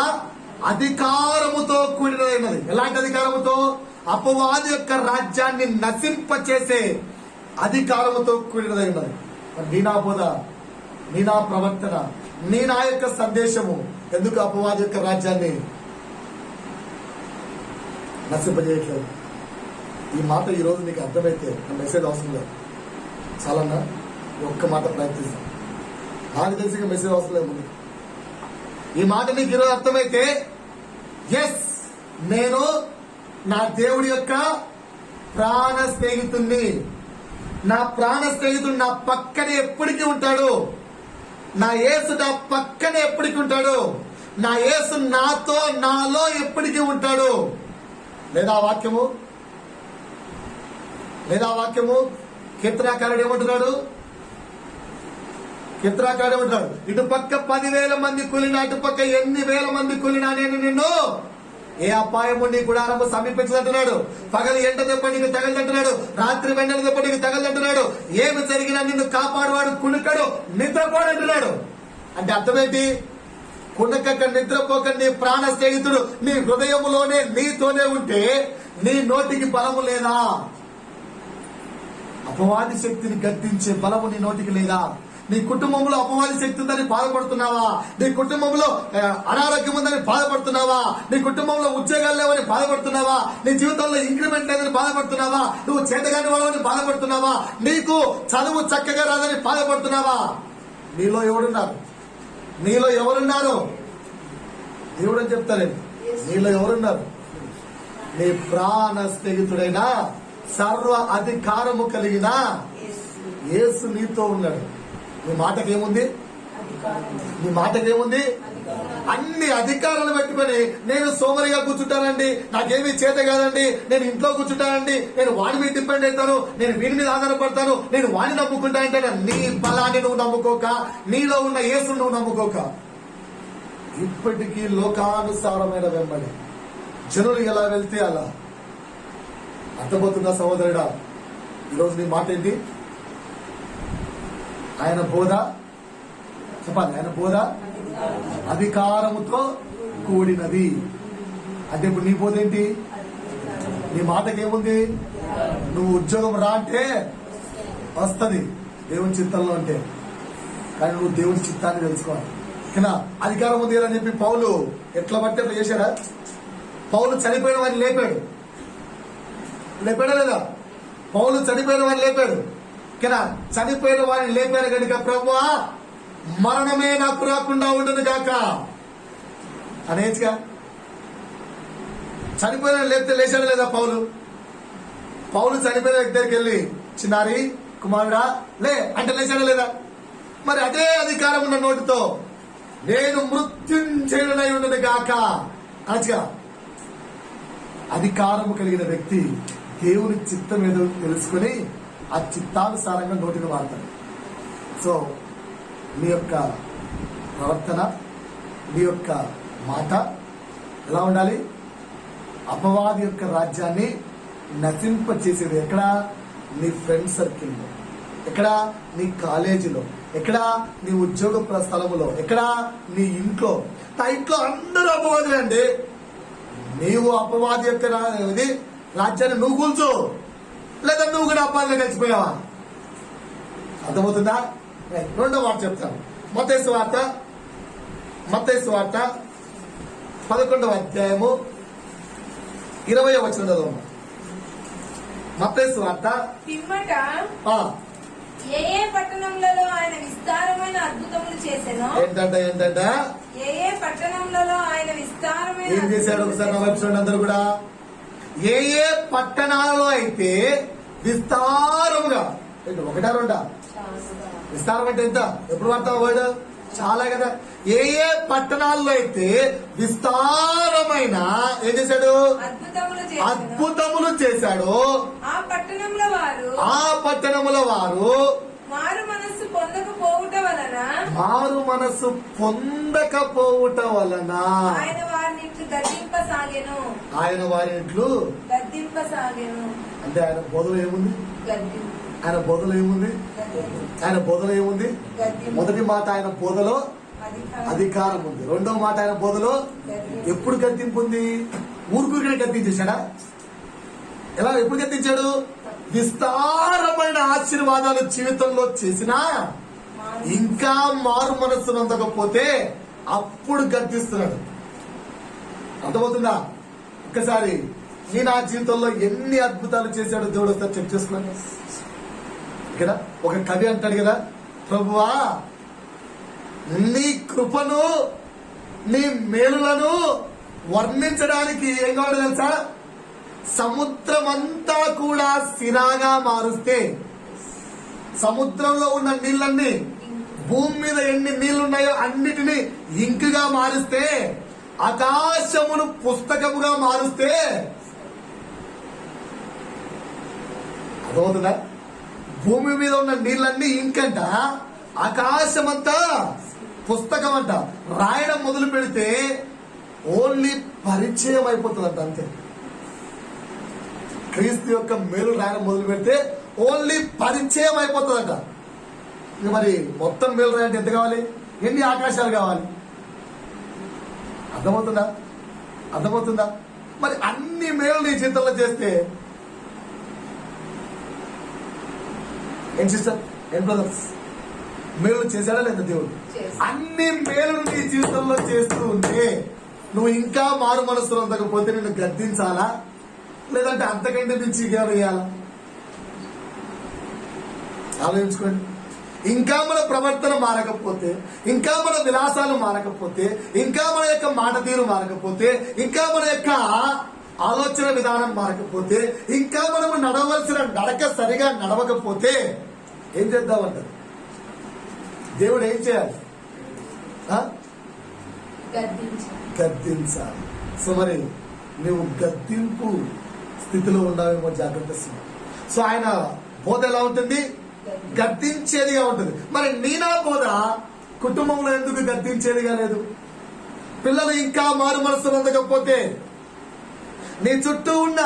A: అధికారముతో కూడినది. ఎలాంటి అధికారముతో? అపవాది యొక్క రాజ్యాన్ని నశింపచేసే అధికారముతో కూడినదై ఉన్నది. నీ నా బోధ, నీ నా ప్రవర్తన, నీ నా యొక్క సందేశము ఎందుకు అపవాది యొక్క రాజ్యాన్ని నశింపజేయట్లేదు? ఈ మాట ఈ రోజు నీకు అర్థమైతే నా మెసేజ్ అవసరం లేదు. చాలన్నా ఒక్క మాట ప్రయత్నిస్తాం. నాకు తెలిసి మెసేజ్ అవసరం లేదు ముందు. ఈ మాట నీకు ఈరోజు అర్థమైతే, ఎస్, నేను నా దేవుడి యొక్క ప్రాణ స్నేహితుణ్ణి. నా ప్రాణ స్నేహితుడు నా పక్కనే ఎప్పటికీ ఉంటాడు. నా యేసు నా పక్కనే ఎప్పటికీ ఉంటాడు. నా యేసు నాతో, నాలో ఎప్పటికీ ఉంటాడు. లేదా వాక్యము? కీర్తనాకారుడు ఏమంటున్నాడు? ఇటు పక్క 10,000 మంది కూలినా, అటు పక్క ఎన్ని వేల మంది కూలినా నేను నిన్ను ఏ అపాయము నీ గుడారము సమీపించదంటున్నాడు. పగలు ఎండ దెబ్బ నీకు తగలదంటున్నాడు, రాత్రి వెంటల దెబ్బ నీకు తగలదంటున్నాడు. ఏమి జరిగినా నిన్ను కాపాడువాడు కుణుకడు, నిద్రపోడంటున్నాడు. అంటే అర్థమేంటి? కుణకక నిద్రపోక నీ ప్రాణ స్నేహితుడు నీ హృదయములోనే నీతోనే ఉంటే నీ నోటికి బలము లేదా? అపవాది శక్తిని గద్దించే బలము నీ నోటికి లేదా? నీ కుటుంబంలో అపవాది శక్తి ఉందని బాధపడుతున్నావా? నీ కుటుంబంలో అనారోగ్యం ఉందని బాధపడుతున్నావా? నీ కుటుంబంలో ఉద్యోగాలు లేవని బాధపడుతున్నావా? నీ జీవితంలో ఇంక్రిమెంట్ లేదని బాధపడుతున్నావా? నువ్వు చేతగాని వాళ్ళని బాధపడుతున్నావా? నీకు చదువు చక్కగా రాదని బాధపడుతున్నావా? నీలో ఎవరున్నారు? దేవుడు అని చెప్తారండి. నీలో ఎవరున్నారు? నీ ప్రాణ స్నేహితుడైన సర్వ అధికారము కలిగిన యేసు నీతో ఉన్నాడు. నీ మాటకేముంది? నీ మాటకేముంది? అన్ని అధికారాలు పెట్టుకొని నేను సోమరిగా కూర్చుంటానండి, నాకేమీ చేత కాదండి, నేను ఇంట్లో కూర్చుంటానండి, నేను వాడి మీద డిపెండ్ అవుతాను, నేను వీడి మీద ఆధారపడతాను, నేను వాడిని నమ్ముకుంటా అంటే నీ బలాన్ని నువ్వు నమ్ముకోక, నీలో ఉన్న యేసును నువ్వు నమ్ముకోక, ఇప్పటికీ లోకానుసారమైన వెంబడి జనులు ఎలా వెళ్తే అలా. అర్థమవుతుందా సహోదరుడా? ఈరోజు నీ మాట ఏంటి? ఆయన బోధ చెప్పాలి. ఆయన బోధ అధికారముతో కూడినది. అంటే ఇప్పుడు నీ బోధ ఏంటి? నీ మాటకేముంది? నువ్వు ఉద్యోగం రా అంటే వస్తుంది దేవుని చిత్తంలో అంటే, కానీ నువ్వు దేవుని చిత్తాన్ని తెలుసుకోవాలి. ఓకేనా? అధికారం ఉంది అని చెప్పి పౌలు ఎట్లా పడితే అట్లా చేశాడా? పౌలు చనిపోయిన వారిని లేపాడా లేదా? పౌలు చనిపోయిన వారిని లేపాడు. ఓకేనా? చనిపోయిన వారిని లేపాడు కనుక ప్రభువా మరణమే నాకు రాకుండా ఉండదు కాక అనేచ్చుగా. చనిపోయిన లేపితే లేచాడు లేదా పౌలు? పౌలు చనిపోయిన దగ్గరికి వెళ్ళి చిన్నారి కుమారుడా లే అంటే లేచాడా లేదా? మరి అదే అధికారం ఉన్న నోటితో నేను మృత్యుంజయుడనై ఉండదు గాక అనగా, అధికారము కలిగిన వ్యక్తి దేవుని చిత్తం ఏదో తెలుసుకుని ఆ చిత్తానుసారంగా నోటిని వాడతాడు. సో నీ యొక్క ప్రవర్తన, నీ యొక్క మాట ఎలా ఉండాలి? అపవాది యొక్క రాజ్యాన్ని నశింప చేసేది ఎక్కడ? నీ ఫ్రెండ్ సర్కిల్లో, ఎక్కడ? నీ కాలేజీలో, ఎక్కడ? నీ ఉద్యోగ స్థలములో, ఎక్కడ? నీ ఇంట్లో. నా ఇంట్లో అందరూ అపవాదులే అండి. నీవు అపవాది యొక్క రాజ్యాన్ని నువ్వు కూల్చు, లేదా నువ్వు కూడా అపవాదిలో కలిసిపోయావా? అర్థమవుతుందా? రెండో మాట చెప్తాను. మత్తయి సువార్త 11వ అధ్యాయము 20వ వచనం చదవమ్మా. మత్తయి సువార్త
B: పిమ్మట ఏ ఏ పట్టణములలో ఆయన విస్తారమైన అద్భుతములు చేసెనో.
A: ఏంటంట
B: ఏ ఏ పట్టణములలో ఆయన విస్తారమైన
A: ఏం చేశాడు? ఒకసారి నా వైపు చూడండి అందరూ కూడా. ఏ ఏ పట్టణాలలో అయితే విస్తారముగా, ఒకటా రెండా? విస్తారం అంటే ఎంత? ఎప్పుడు వాడతావు వర్డ్? చాలా కదా. ఏ ఏ పట్టణాల్లో అయితే విస్తారమైన ఏం చేశాడు? అద్భుతములు చేశాడు.
B: ఆ పట్టణముల వారు మారు మనస్సు పొందకపోవుట వలన ఆయన వారి ఇంట్లు గద్దింపసాగెను. అంటే ఆయన బోధలో ఏముంది? మొదటి మాట ఆయన బోధలో అధికారం ఉంది. రెండవ మాట ఆయన బోధలో ఎప్పుడు గద్దింపు ఉంది? ఊరుకునే గద్దించేశాడా? ఎలా? ఎప్పుడు గద్దించాడు? విస్తారమైన ఆశీర్వాదాలు జీవితంలో చేసినా ఇంకా మారు మనస్సు నొందకపోతే అప్పుడు గద్దిస్తున్నాడు. అర్థమవుతుందా? ఒక్కసారి నీ నా జీవితంలో ఎన్ని అద్భుతాలు చేశాడో దేవుడు ఒకసారి చెక్ చేసుకున్నాను. ఇక్కడ ఒక కవి అంటాడు కదా, ప్రభువా నీ కృపను, నీ మేలులను వర్ణించడానికి ఏం కావాలి తెలుసా? సముద్రం అంతా కూడా సిరాగా మారుస్తే, సముద్రంలో ఉన్న నీళ్ళన్నీ భూమి మీద ఎన్ని నీళ్లున్నాయో అన్నిటినీ ఇంకుగా మారుస్తే, ఆకాశమును పుస్తకముగా మారుస్తే, అదవుతుందా? భూమి మీద ఉన్న నీళ్ళన్నీ ఇంకంట, ఆకాశమంతా పుస్తకం అంట. రాయడం మొదలు పెడితే ఓన్లీ పరిచయం అయిపోతుందంట, అంతే. క్రీస్తు యొక్క మేలు రాయడం మొదలు పెడితే ఓన్లీ పరిచయం అయిపోతుందట. మరి మొత్తం మేలు రాయంటే ఎంత కావాలి? ఎన్ని ఆకాశాలు కావాలి? అర్థమవుతుందా? మరి అన్ని మేలు నీ జీవితంలో చేస్తే ఏం సిస్టర్, ఏం బ్రదర్స్, మేలు చేశాడా లేదా దేవుడు? అన్ని మేలు నీ జీవితంలో చేస్తూ ఉంటే నువ్వు ఇంకా మారు మనస్సులో ఉండకపోతే నిన్ను గద్దించాలా, లేదంటే అంతకంటే మించి వేయాలా? ఆలోచించుకోండి. ఇంకా మన ప్రవర్తన మారకపోతే, ఇంకా మన విలాసాలు మారకపోతే, ఇంకా మన యొక్క మాట తీరు మారకపోతే, ఇంకా మన యొక్క ఆలోచన విధానం మారకపోతే, ఇంకా మనము నడవలసిన నడక సరిగా నడవకపోతే ఏం చేద్దామంటారు? దేవుడు ఏం చేయాలి? ఆ? గద్దించాలి. సో మరి నువ్వు గద్దింపు స్థితిలో ఉన్నావేమో జాగ్రత్త. సో ఆయన బోధ ఎలా ఉంటుంది? గద్దించేదిగా ఉంటుంది. మరి నీనా బోధ కుటుంబంలో ఎందుకు గద్దించేదిగా లేదు? పిల్లలు ఇంకా మారు మనసు పొందకపోతే, నీ చుట్టూ ఉన్న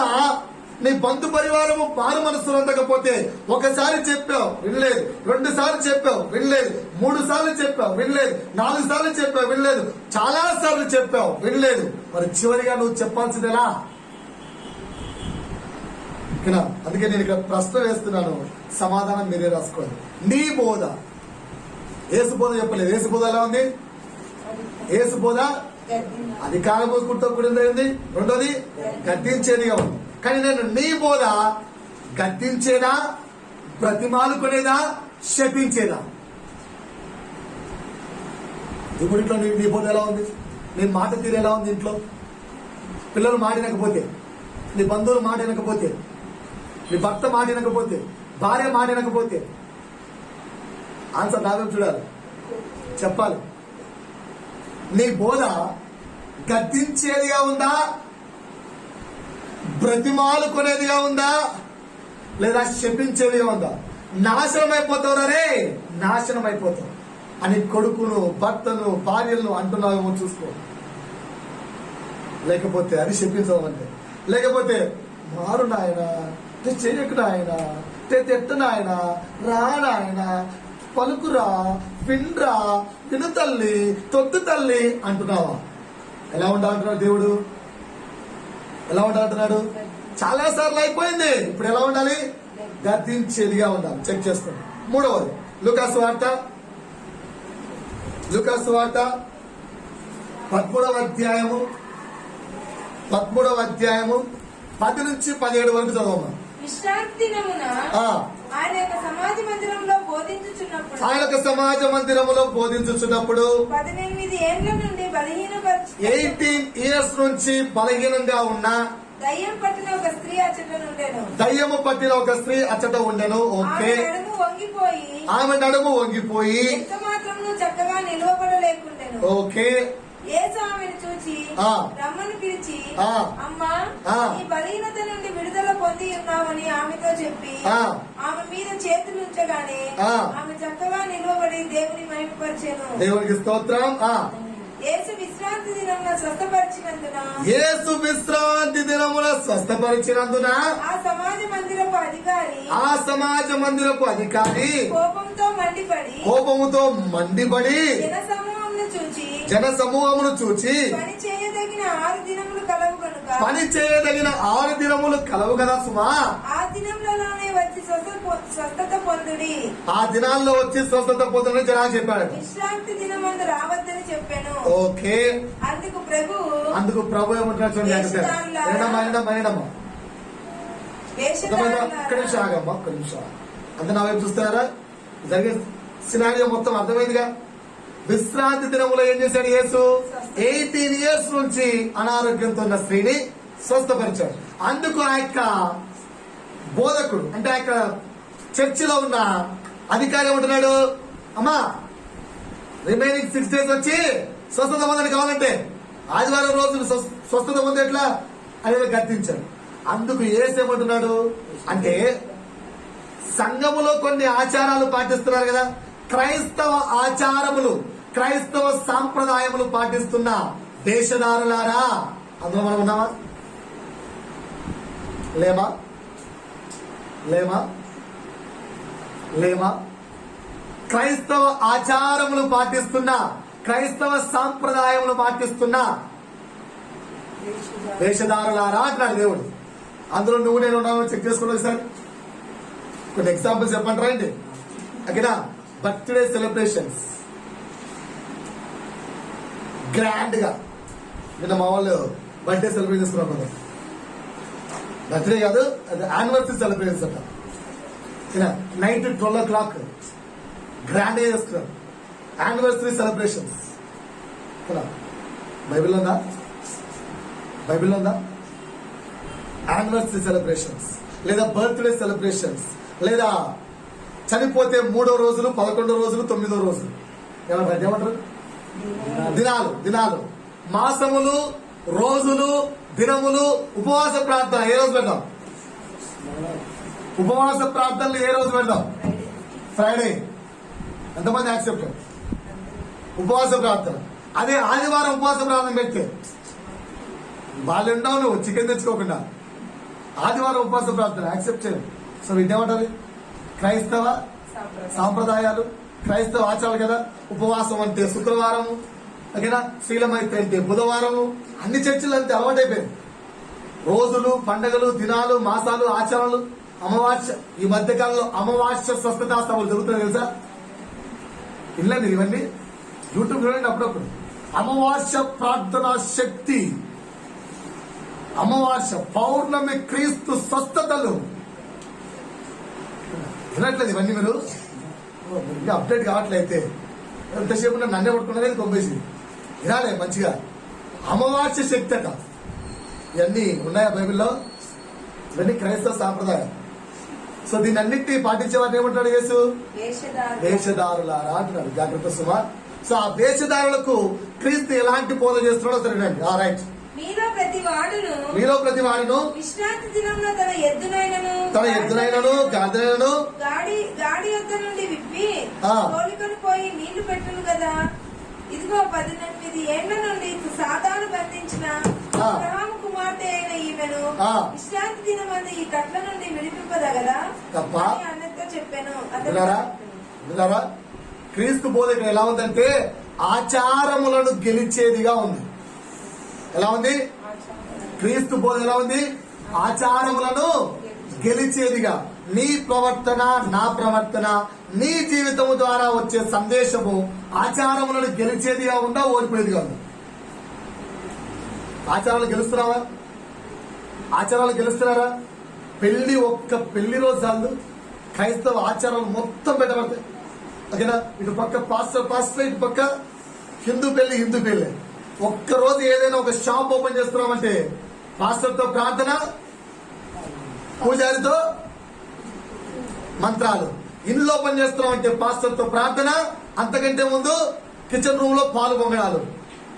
B: నీ బంధు పరివారము మారు మనసు పొందకపోతే, ఒకసారి చెప్పావు వినలేదు, 2 సార్లు చెప్పావు వినలేదు, 3 సార్లు చెప్పావు వినలేదు, 4 సార్లు చెప్పావు వినలేదు, చాలా సార్లు చెప్పావు వినలేదు, మరి చివరిగా నువ్వు చెప్పాల్సింది ఎలా? అందుకే నేను ఇక్కడ ప్రశ్న వేస్తున్నాను, సమాధానం మీరే రాసుకోండి. నీ బోధ, ఏసు బోధ చెప్పలేదు. ఏసు బోధ ఎలా ఉంది? ఏసు బోధ అధికారముతో కూడింది, రెండోది గద్దించేదిగా ఉంది. కానీ నేను నీ బోధ గద్దించేదా, బ్రతిమాలుకునేదా, శపించేదా? ఇప్పుడు ఇంట్లో నీ బోధ ఎలా ఉంది? నీ మాట తీరు ఎలా ఉంది? ఇంట్లో పిల్లలు మాట వినకపోతే, నీ బంధువులు మాట వినకపోతే, నీ భర్త మాట వినకపోతే, భార్య మాట వినకపోతే, ఆన్సర్ నావే చూడాలి, చెప్పాలి. నీ బోధ గద్దించేదిగా ఉందా, బ్రతిమాలుకునేదిగా ఉందా, లేదా శపించేదిగా ఉందా? నాశనం అయిపోతావు రే, నాశనం అయిపోతావు అని కొడుకును, భర్తను, భార్యలను అంటున్నావేమో చూసుకో. లేకపోతే అది శపించమంటే, లేకపోతే మారు నాయన, చెయ్యకు నాయన, తెట్టు నాయన, రా నాయన, పలుకురా, వినరా, విను తల్లి, తొత్తు తల్లి అంటున్నావా? ఎలా ఉండాలంటున్నాడు దేవుడు? ఎలా ఉండాలంటున్నాడు? చాలా సార్లు అయిపోయింది, ఇప్పుడు ఎలా ఉండాలి? గద్దించేదిగా ఉండాలి. చెక్ చేసుకోండి. 3వది లూకాసు వార్త 13వ అధ్యాయము 10 నుంచి 17 వరకు చదవమ్మా.
C: విశ్రాంతి దినమున ఆయన యొక్క సమాజ మందిరంలో బోధించుచున్నప్పుడు, 18 ఏండ్ల నుండి
B: 18 years నుంచి బలహీనంగా ఉన్న
C: దయ్యం పట్టిన ఒక స్త్రీ అచ్చట ఉండెను.
B: ఓకే. ఆమె నడుము వంగిపోయి
C: ఎంత మాత్రము చక్కగా నిలవబడలేకుండెను.
B: ఓకే.
C: యేసు ఆమెను చూచి రమ్మని పిలిచి, అమ్మా, ఈ బలహీనత నుండి విడుదల పొంది ఉన్నామని ఆమెతో చెప్పి ఆమె మీద చేతులు ఉంచగానే ఆమె చక్కగా నిలవబడి దేవుని మహిమపరిచెను.
B: దేవునికి స్తోత్రం.
C: యేసు విశ్రాంతి దినమున స్వస్థపరిచినందున ఆ సమాజ మందిరపు అధికారి
B: కోపముతో మండిపడి జన సమూహమును చూచి
C: పని చేయదగిన
B: 6 దినములు కలవు కదా సుమా,
C: ఆ దినంలోనే వచ్చి స్వస్థత పొందుడి,
B: ఆ దినాల్లో వచ్చి స్వస్థత పొందుడని జనాలు చెప్పాడు.
C: విశ్రాంతి దినమందు రావద్దని చెప్పాను.
B: ఓకే. అందుకు ప్రభు ఏమంటున్నాడు చూడండి. ఒక్క నిమిషం ఆగమ్మా, ఒక్క నిమిషం. అంత నా వైపు చూస్తారా? జరిగే సినారియో మొత్తం అర్థమైందిగా. విశ్రాంతి దినములో ఏం చేశాడు యేసు? 18 years నుంచి అనారోగ్యంతో ఉన్న స్త్రీని స్వస్థపరిచాడు. అందుకు ఆ యొక్క బోధకుడు, అంటే ఆ యొక్క చర్చిలో ఉన్న అధికారి ఏమంటున్నాడు? అమ్మా, రిమైనింగ్ 6 days వచ్చి స్వస్థత పొందని కావాలంటే ఆదివారం రోజు స్వస్థత పొందేట్లా అనేది గద్దించాడు. అందుకు యేసు ఏమంటున్నాడు అంటే, సంఘములో కొన్ని ఆచారాలు పాటిస్తున్నారు కదా, క్రైస్తవ ఆచారములు, క్రైస్తవ సాంప్రదాయములు పాటిస్తున్న దేశదారులారా, అందులో మనం ఉన్నామా? లేమా? క్రైస్తవ ఆచారములు పాటిస్తున్న, క్రైస్తవ సాంప్రదాయములు పాటిస్తున్న దేశదారులారా అంటున్నాడు దేవుడు. అందులో నువ్వు నేను ఉన్నాను చెక్ చేసుకోలేదు సార్. కొన్ని ఎగ్జాంపుల్స్ చెప్పండి రండి. అక్కడ బర్త్డే సెలబ్రేషన్స్ గ్రాండ్ గా, నిన్న మా వాళ్ళు బర్త్డే సెలబ్రేట్ చేసుకున్నాం కదా. బర్త్డే కాదు, అది యానివర్సరీ సెలబ్రేషన్స్ అంట. నైట్ 12 o'clock గ్రాండ్ గా చేస్తున్నారు యానివర్సరీ సెలబ్రేషన్స్. బైబిల్లో ఉందా యానివర్సరీ సెలబ్రేషన్స్, లేదా బర్త్డే సెలబ్రేషన్స్, లేదా చనిపోతే 3వ రోజులు, 11వ రోజులు, 9వ రోజులు ఏమంటారు
A: దినాలు, మాసములు, రోజులు, దినములు, ఉపవాస ప్రార్థన ఏ రోజు పెడదాం? ఉపవాస ప్రార్థనలు ఏ రోజు పెడదాం? ఫ్రైడే. ఎంతమంది యాక్సెప్ట్? ఉపవాస ప్రార్థన. అదే ఆదివారం ఉపవాస ప్రార్థన పెడితే వాళ్ళు ఉండవు, నువ్వు చికెన్ తెచ్చుకోకుండా ఆదివారం ఉపవాస ప్రార్థన యాక్సెప్ట్ చేయరు. సో వీటేమంటారు? క్రైస్తవ సాంప్రదాయాలు, క్రైస్తవ ఆచారాలు కదా. ఉపవాసం అంటే శుక్రవారము, ఓకేనా, శీలమైతే అంటే బుధవారము. అన్ని చర్చలు అంతే అలవాటైపోయింది. రోజులు, పండుగలు, దినాలు, మాసాలు, ఆచారాలు, అమావాస్య. ఈ మధ్యకాలంలో అమావాస్య స్వస్థతా సభలు జరుగుతున్నాయి తెలుసా? ఇల్లండి ఇవన్నీ యూట్యూబ్ చూడండి అప్పుడప్పుడు. అమావాస్య ప్రార్థనా శక్తి, అమావాస్య, పౌర్ణమి క్రీస్తు స్వస్థతలు. వినట్లేదు ఇవన్నీ మీరు? ఇంకా అప్డేట్ కావట్లయితే ఎంతసేపు నన్నే పట్టుకున్నది కొబ్బేసి వినాలే మంచిగా. అమావాస్య శక్తి అట. ఇవన్నీ ఉన్నాయా బైబిల్లో? ఇవన్నీ క్రైస్తవ సాంప్రదాయం. సో దీన్ని అన్నింటినీ పాటించే వారిని ఏమంటాడు యేసు? వేషధారులారా అంటున్నాడు. జాగ్రత్త సుమా. సో ఆ వేషధారులకు క్రీస్తు ఎలాంటి బోధ చేస్తున్నాడో సరేనండి. రైట్.
C: మీలో ప్రతి వాడును విశ్రాంతి దినంలో తన ఎద్దునైనను
A: గాడిదైనను
C: గాడి యొద్ద నుండి విప్పి తోలుకొని పోయి నీళ్లు పెట్టును కదా. ఇదిగో 18 ఏళ్ల నుండి సాతాను బంధించిన అబ్రహాము కుమార్తె అయిన ఈమెను విశ్రాంతి దినమందు ఈ కట్ల నుండి విడిపింపదగదా అని అన్నతో చెప్పాను.
A: క్రీస్తు బోధ ఇక్కడ ఎలా ఉందంటే ఆచారములను గెలిచేదిగా ఉంది. ఎలా ఉంది? క్రీస్తు బోధ ఎలా ఉంది? ఆచారములను గెలిచేదిగా. నీ ప్రవర్తన, నా ప్రవర్తన, నీ జీవితము ద్వారా వచ్చే సందేశము ఆచారములను గెలిచేదిగా ఉందా, ఓడిపోయేదిగా ఉందా? ఆచారాలు గెలుస్తున్నావా? ఆచారాలు గెలుస్తున్నారా? ఒక్క పెళ్లి రోజు చాలు క్రైస్తవ ఆచారాలు మొత్తం పెట్టబడతాయి. ఓకేనా? ఇటు పక్క పాస్టర్, ఇటు పక్క హిందూ పెళ్లి. ఒక్కరోజు ఏదైనా ఒక షాప్ ఓపెన్ చేస్తున్నామంటే పాస్టర్తో ప్రార్థన, పూజారితో మంత్రాలు. ఇల్లు ఓపెన్ చేస్తున్నామంటే పాస్టర్తో ప్రార్థన, అంతకంటే ముందు కిచెన్ రూమ్ లో పాలు పొంగడాలు.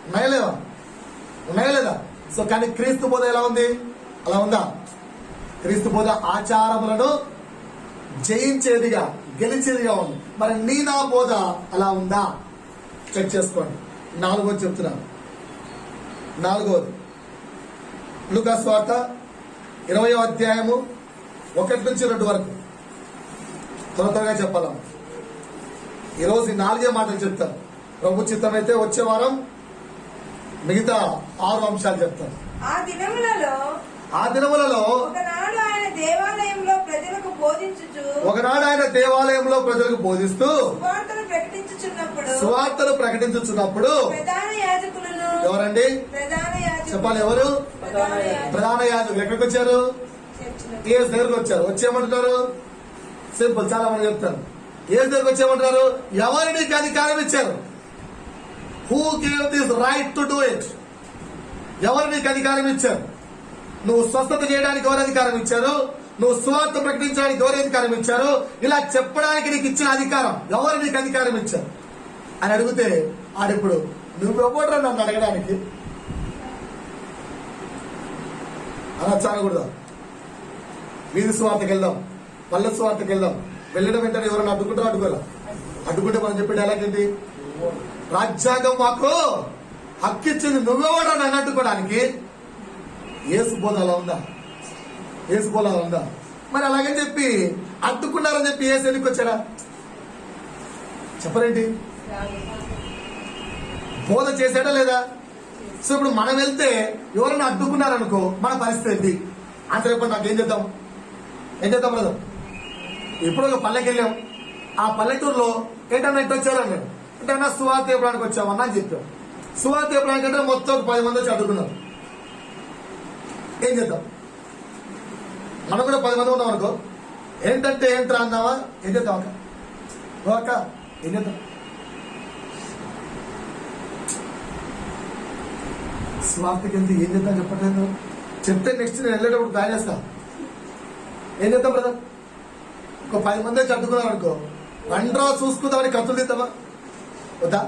A: ఉన్నాయా లేదా? సో కానీ క్రీస్తు బోధ ఎలా ఉంది? అలా ఉందా? క్రీస్తు బోధ ఆచారములను జయించేదిగా, గెలిచేదిగా ఉంది. మరి నీ నా బోధ అలా ఉందా? చెక్ చేసుకోండి. 4వది చెప్తున్నాను. 4వది లూకా సువార్త 20వ అధ్యాయము 1 నుంచి 2 వరకు త్వరగా చెప్పాలా. ఈరోజు 4 మాటలు చెప్తాను. ప్రభు చిత్తమైతే వచ్చే వారం మిగతా 6 అంశాలు చెప్తాను.
C: ఆ
A: దినములలో
C: ఒకనాడు ఆయన దేవాలయంలో
A: ప్రజలకు బోధిస్తూ సువార్తను ప్రకటించుచున్నప్పుడు
C: ప్రధాన యాజకులను,
A: ఎవరండి చెప్పాలి? ఎవరు? ప్రధాన యాజకులు. ఎక్కడికి వచ్చారు? ఏసు దగ్గరకు వచ్చారు. వచ్చేయమంటున్నారు? సింపుల్, చాలా మంది చెప్తారు. ఏసు దగ్గరకు వచ్చేయమంటున్నారు? ఎవరు నీకు అధికారం ఇచ్చారు? Who gave this right to do it? ఎవరు నీకు అధికారం ఇచ్చారు? నువ్వు స్వస్థత చేయడానికి ఎవరు అధికారం ఇచ్చారు? నువ్వు సువార్త ప్రకటించడానికి ఎవరు అధికారం ఇచ్చారు? ఇలా చెప్పడానికి నీకు ఇచ్చిన అధికారం ఎవరు నీకు అధికారం ఇచ్చారు అని అడిగితే ఆడిప్పుడు నువ్వెవడరా నన్ను అడగడానికి అలా చాలకూడదు. వీధి సువార్తకి వెళ్దాం, పల్లె సువార్తకి వెళ్దాం. వెళ్ళడం వెంటనే ఎవరైనా అడ్డుకోవాలా? అడ్డుకుంటే మనం చెప్పేది ఎలాగేంటి? రాజ్యాంగం మాకు హక్కిచ్చింది, నువ్వెవడరా నన్ను అడ్డుకోవడానికి? యేసు బోధ అలా ఉందా? మరి అలాగని చెప్పి అడ్డుకున్నారని చెప్పి యేసు ఎందుకు వచ్చారా? చెప్పరేంటి? బోధ చేశాడా లేదా? సో ఇప్పుడు మనం వెళ్తే ఎవరైనా అడ్డుకున్నారనుకో మన పరిస్థితి ఏంటి? అంత రేపు నాకు ఏం చేద్దాం బ్రదర్? ఇప్పుడు ఒక పల్లెకి వెళ్ళాం. ఆ పల్లెటూరులో ఏంటన్నా ఇట్టు వచ్చారు అన్నాడు. అంటే అన్న సువార్త చెప్పడానికి వచ్చామన్నా అని చెప్పాం. సువార్త చెప్పడానికంటే మొత్తం 10 మంది వచ్చి అడ్డుకున్నారు. ఏం చేద్దాం? మనం కూడా 10 మంది ఉన్నాం అనుకో. ఏంటంటే ఏంట్రా అన్నావా? ఏం చేద్దాం అక్క? ఏం చేద్దాం? స్వార్థకి వెళ్తే ఏం చేద్దాం చెప్పట్లేదు. చెప్తే నెక్స్ట్ నేను వెళ్ళేటప్పుడు ప్లాన్ చేస్తా. ఏం చేద్దాం బ్రదర్? ఒక 10 మంది వచ్చి అడ్డుకున్నారు అనుకో, రండ్రా చూసుకుందామని కత్తులు తీద్దామా? వద్దా?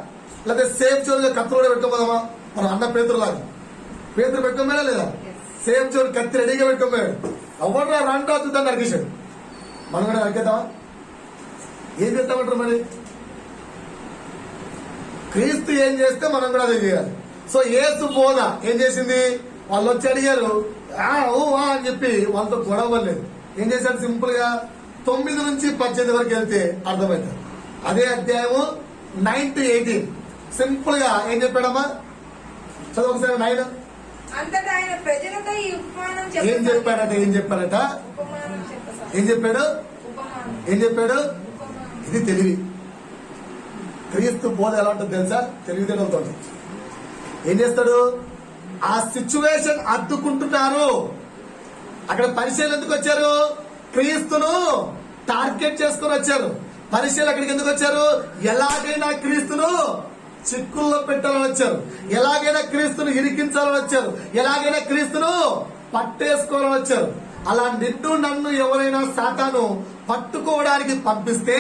B: లేకపోతే సేఫ్ జోన్ కత్తి కూడా పెట్టుకోదామా? మనం అన్న పేతురులాగా పేతురు పెట్టుకోమేనా లేదా? సేఫ్ జోన్ కత్తి రెడీగా పెట్టుకోమేడు. ఎవరు రాంటో దాన్ని నరికేశాడు. మనం కూడా నరికేద్దామా? ఏం చేస్తామంటారు మరి? క్రీస్తు ఏం చేస్తే మనం కూడా అదే చేయాలి. సో యేసు బోధ ఏం చేసింది? వాళ్ళు వచ్చి అడిగారు అని చెప్పి వాళ్ళతో గొడవలేదు. ఏం చేశాడు? సింపుల్ గా 9 నుంచి 18 వరకు వెళ్తే అర్థమవుతుంది. అదే అధ్యాయము 9 to 18 సింపుల్ గా ఏం చెప్పాడమ్మా? చదువు ఒకసారి 9.
C: అంతటా ఆయన ప్రజలతో ఈ ఉపమానం
B: ఏం చెప్పాడట? ఏం చెప్పాడట?
C: ఉపమానం చెప్పసాగాడు.
B: ఏం చెప్పాడు?
C: ఉపమానం.
B: ఏం చెప్పాడు?
C: ఉపమానం.
B: ఇది తెలివి. క్రీస్తు బోధ ఎలా ఉంటుంది తెలుసా? తెలివితేటలతో. ఏం చేస్తాడు? ఆ సిచ్యువేషన్ అడ్డుకుంటున్నారు. అక్కడ పరిచయాలు ఎందుకు వచ్చారు? క్రీస్తును టార్గెట్ చేసుకుని వచ్చారు. పరిచయాలు అక్కడికి ఎందుకు వచ్చారు? ఎలాగైనా క్రీస్తును చిక్కుల్లో పెట్టాలని వచ్చారు. ఎలాగైనా క్రీస్తును ఇరికించాలని వచ్చారు. ఎలాగైనా క్రీస్తును పట్టేసుకోవాలని వచ్చారు. అలా నిన్ను నన్ను ఎవరైనా సాతాను పట్టుకోవడానికి పంపిస్తే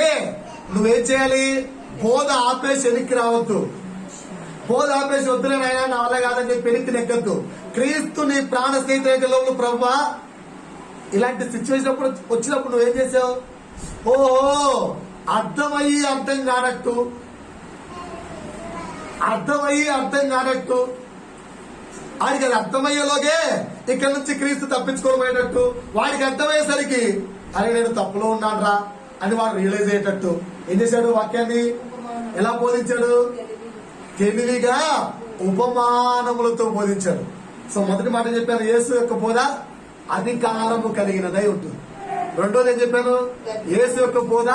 B: నువ్వేం చేయాలి? బోధ ఆపేసి వెనక్కి రావద్దు. బోధ ఆపేసి వద్దులే నాయనా నా వల్ల కాదని చెప్పి వెనక్కి నెగ్గద్దు. క్రీస్తు నీ ప్రాణ స్నేహితులు ప్రభువా ఇలాంటి సిచ్యువేషన్ వచ్చినప్పుడు నువ్వేం చేసావు? అర్థమయ్యి అర్థం కానట్టు వాడికి అది అర్థమయ్యేలోగే ఇక్కడ నుంచి క్రీస్తు తప్పించుకోబోయేటట్టు, వాడికి అర్థమయ్యేసరికి అరే నేను తప్పులో ఉన్నాడ్రా అని వాడు రియలైజ్ అయ్యేటట్టు ఏం చేశాడు? వాక్యాన్ని ఎలా బోధించాడు? తెలివిగా ఉపమానములతో బోధించాడు. సో మొదటి మాట చెప్పాను, యేసు యొక్క బోధ అధికారము కలిగినదై ఉంటుంది. రెండోది ఏం చెప్పాను? యేసు యొక్క బోధ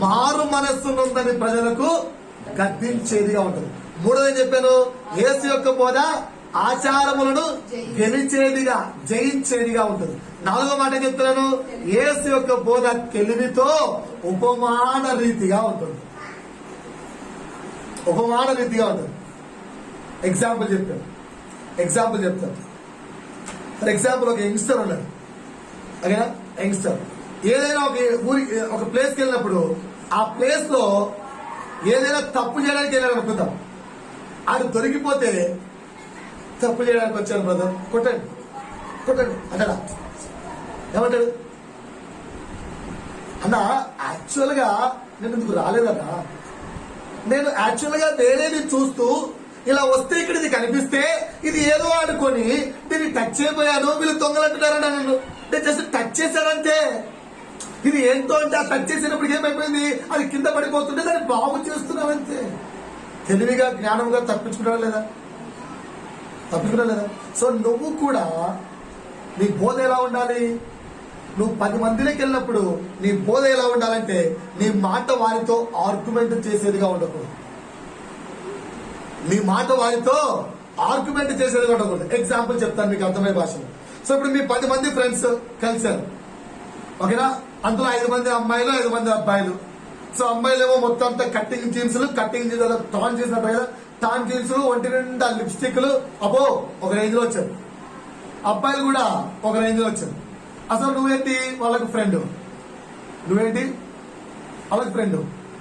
B: మారు మనస్సునుందని ప్రజలకు గద్దించేదిగా ఉంటుంది. మూడోది ఏం చెప్పాను? యేసు యొక్క బోధ ఆచారములను గెలిచేదిగా జయించేదిగా ఉంటుంది. నాలుగో మాట చెప్తున్నాను, యేసు యొక్క బోధ తెలివితో ఉపమాన రీతిగా ఉంటుంది. ఎగ్జాంపుల్ చెప్తాను. ఫర్ ఎగ్జాంపుల్ ఒక యంగ్స్టర్ ఉన్నాడు. అదేనా యంగ్స్టర్ ఏదైనా ఒక ప్లేస్కి వెళ్ళినప్పుడు ఆ ప్లేస్ లో ఏదైనా తప్పు చేయడానికి వెళ్ళాడు అనుకుందాం. ఆడు దొరికిపోతే తప్పు చేయడానికి వచ్చాను బ్రదర్ కొట్టండి అంటాడా? ఏమంటాడు? అన్నా యాక్చువల్ గా నేను ఎందుకు రాలేదన్నా, నేను యాక్చువల్ గా వేరేది చూస్తూ ఇలా వస్తే ఇక్కడ ఇది కనిపిస్తే ఇది ఏదో అనుకొని దీన్ని టచ్ అయిపోయాను, వీళ్ళు దొంగలంటున్నారని నన్ను జస్ట్ టచ్ చేశానంతే. ఇది ఏంటో అంటే ఆ టచ్ చేసినప్పుడు ఏమైపోయింది? అది కింద పడిపోతుంటే దాన్ని బాగు చేస్తున్నానంతే. తెలివిగా జ్ఞానంగా తప్పించుకున్నా లేదా? సో నువ్వు కూడా నీ బోధ ఎలా ఉండాలి? నువ్వు 10 మందిలోకి వెళ్ళినప్పుడు నీ బోధ ఎలా ఉండాలంటే నీ మాట వారితో ఆర్గ్యుమెంట్ చేసేదిగా ఉండకూడదు. ఎగ్జాంపుల్ చెప్తాను మీకు అర్థమయ్యే భాషలో. సో ఇప్పుడు మీ 10 మంది ఫ్రెండ్స్ కలిశారు, ఓకేనా? అందులో 5 మంది అమ్మాయిలు 5 మంది అబ్బాయిలు. సో అమ్మాయిలు ఏమో మొత్తం అంతా కట్టింగ్ జీన్స్ టాన్ చేసినట్టు కదా, టాన్ జీన్స్, ఒంటి నిండా లిప్స్టిక్లు, అబ్బో ఒక రేంజ్ లో వచ్చారు. అబ్బాయిలు కూడా ఒక రేంజ్ లో వచ్చారు. అసలు నువ్వేంటి వాళ్ళకి ఫ్రెండ్,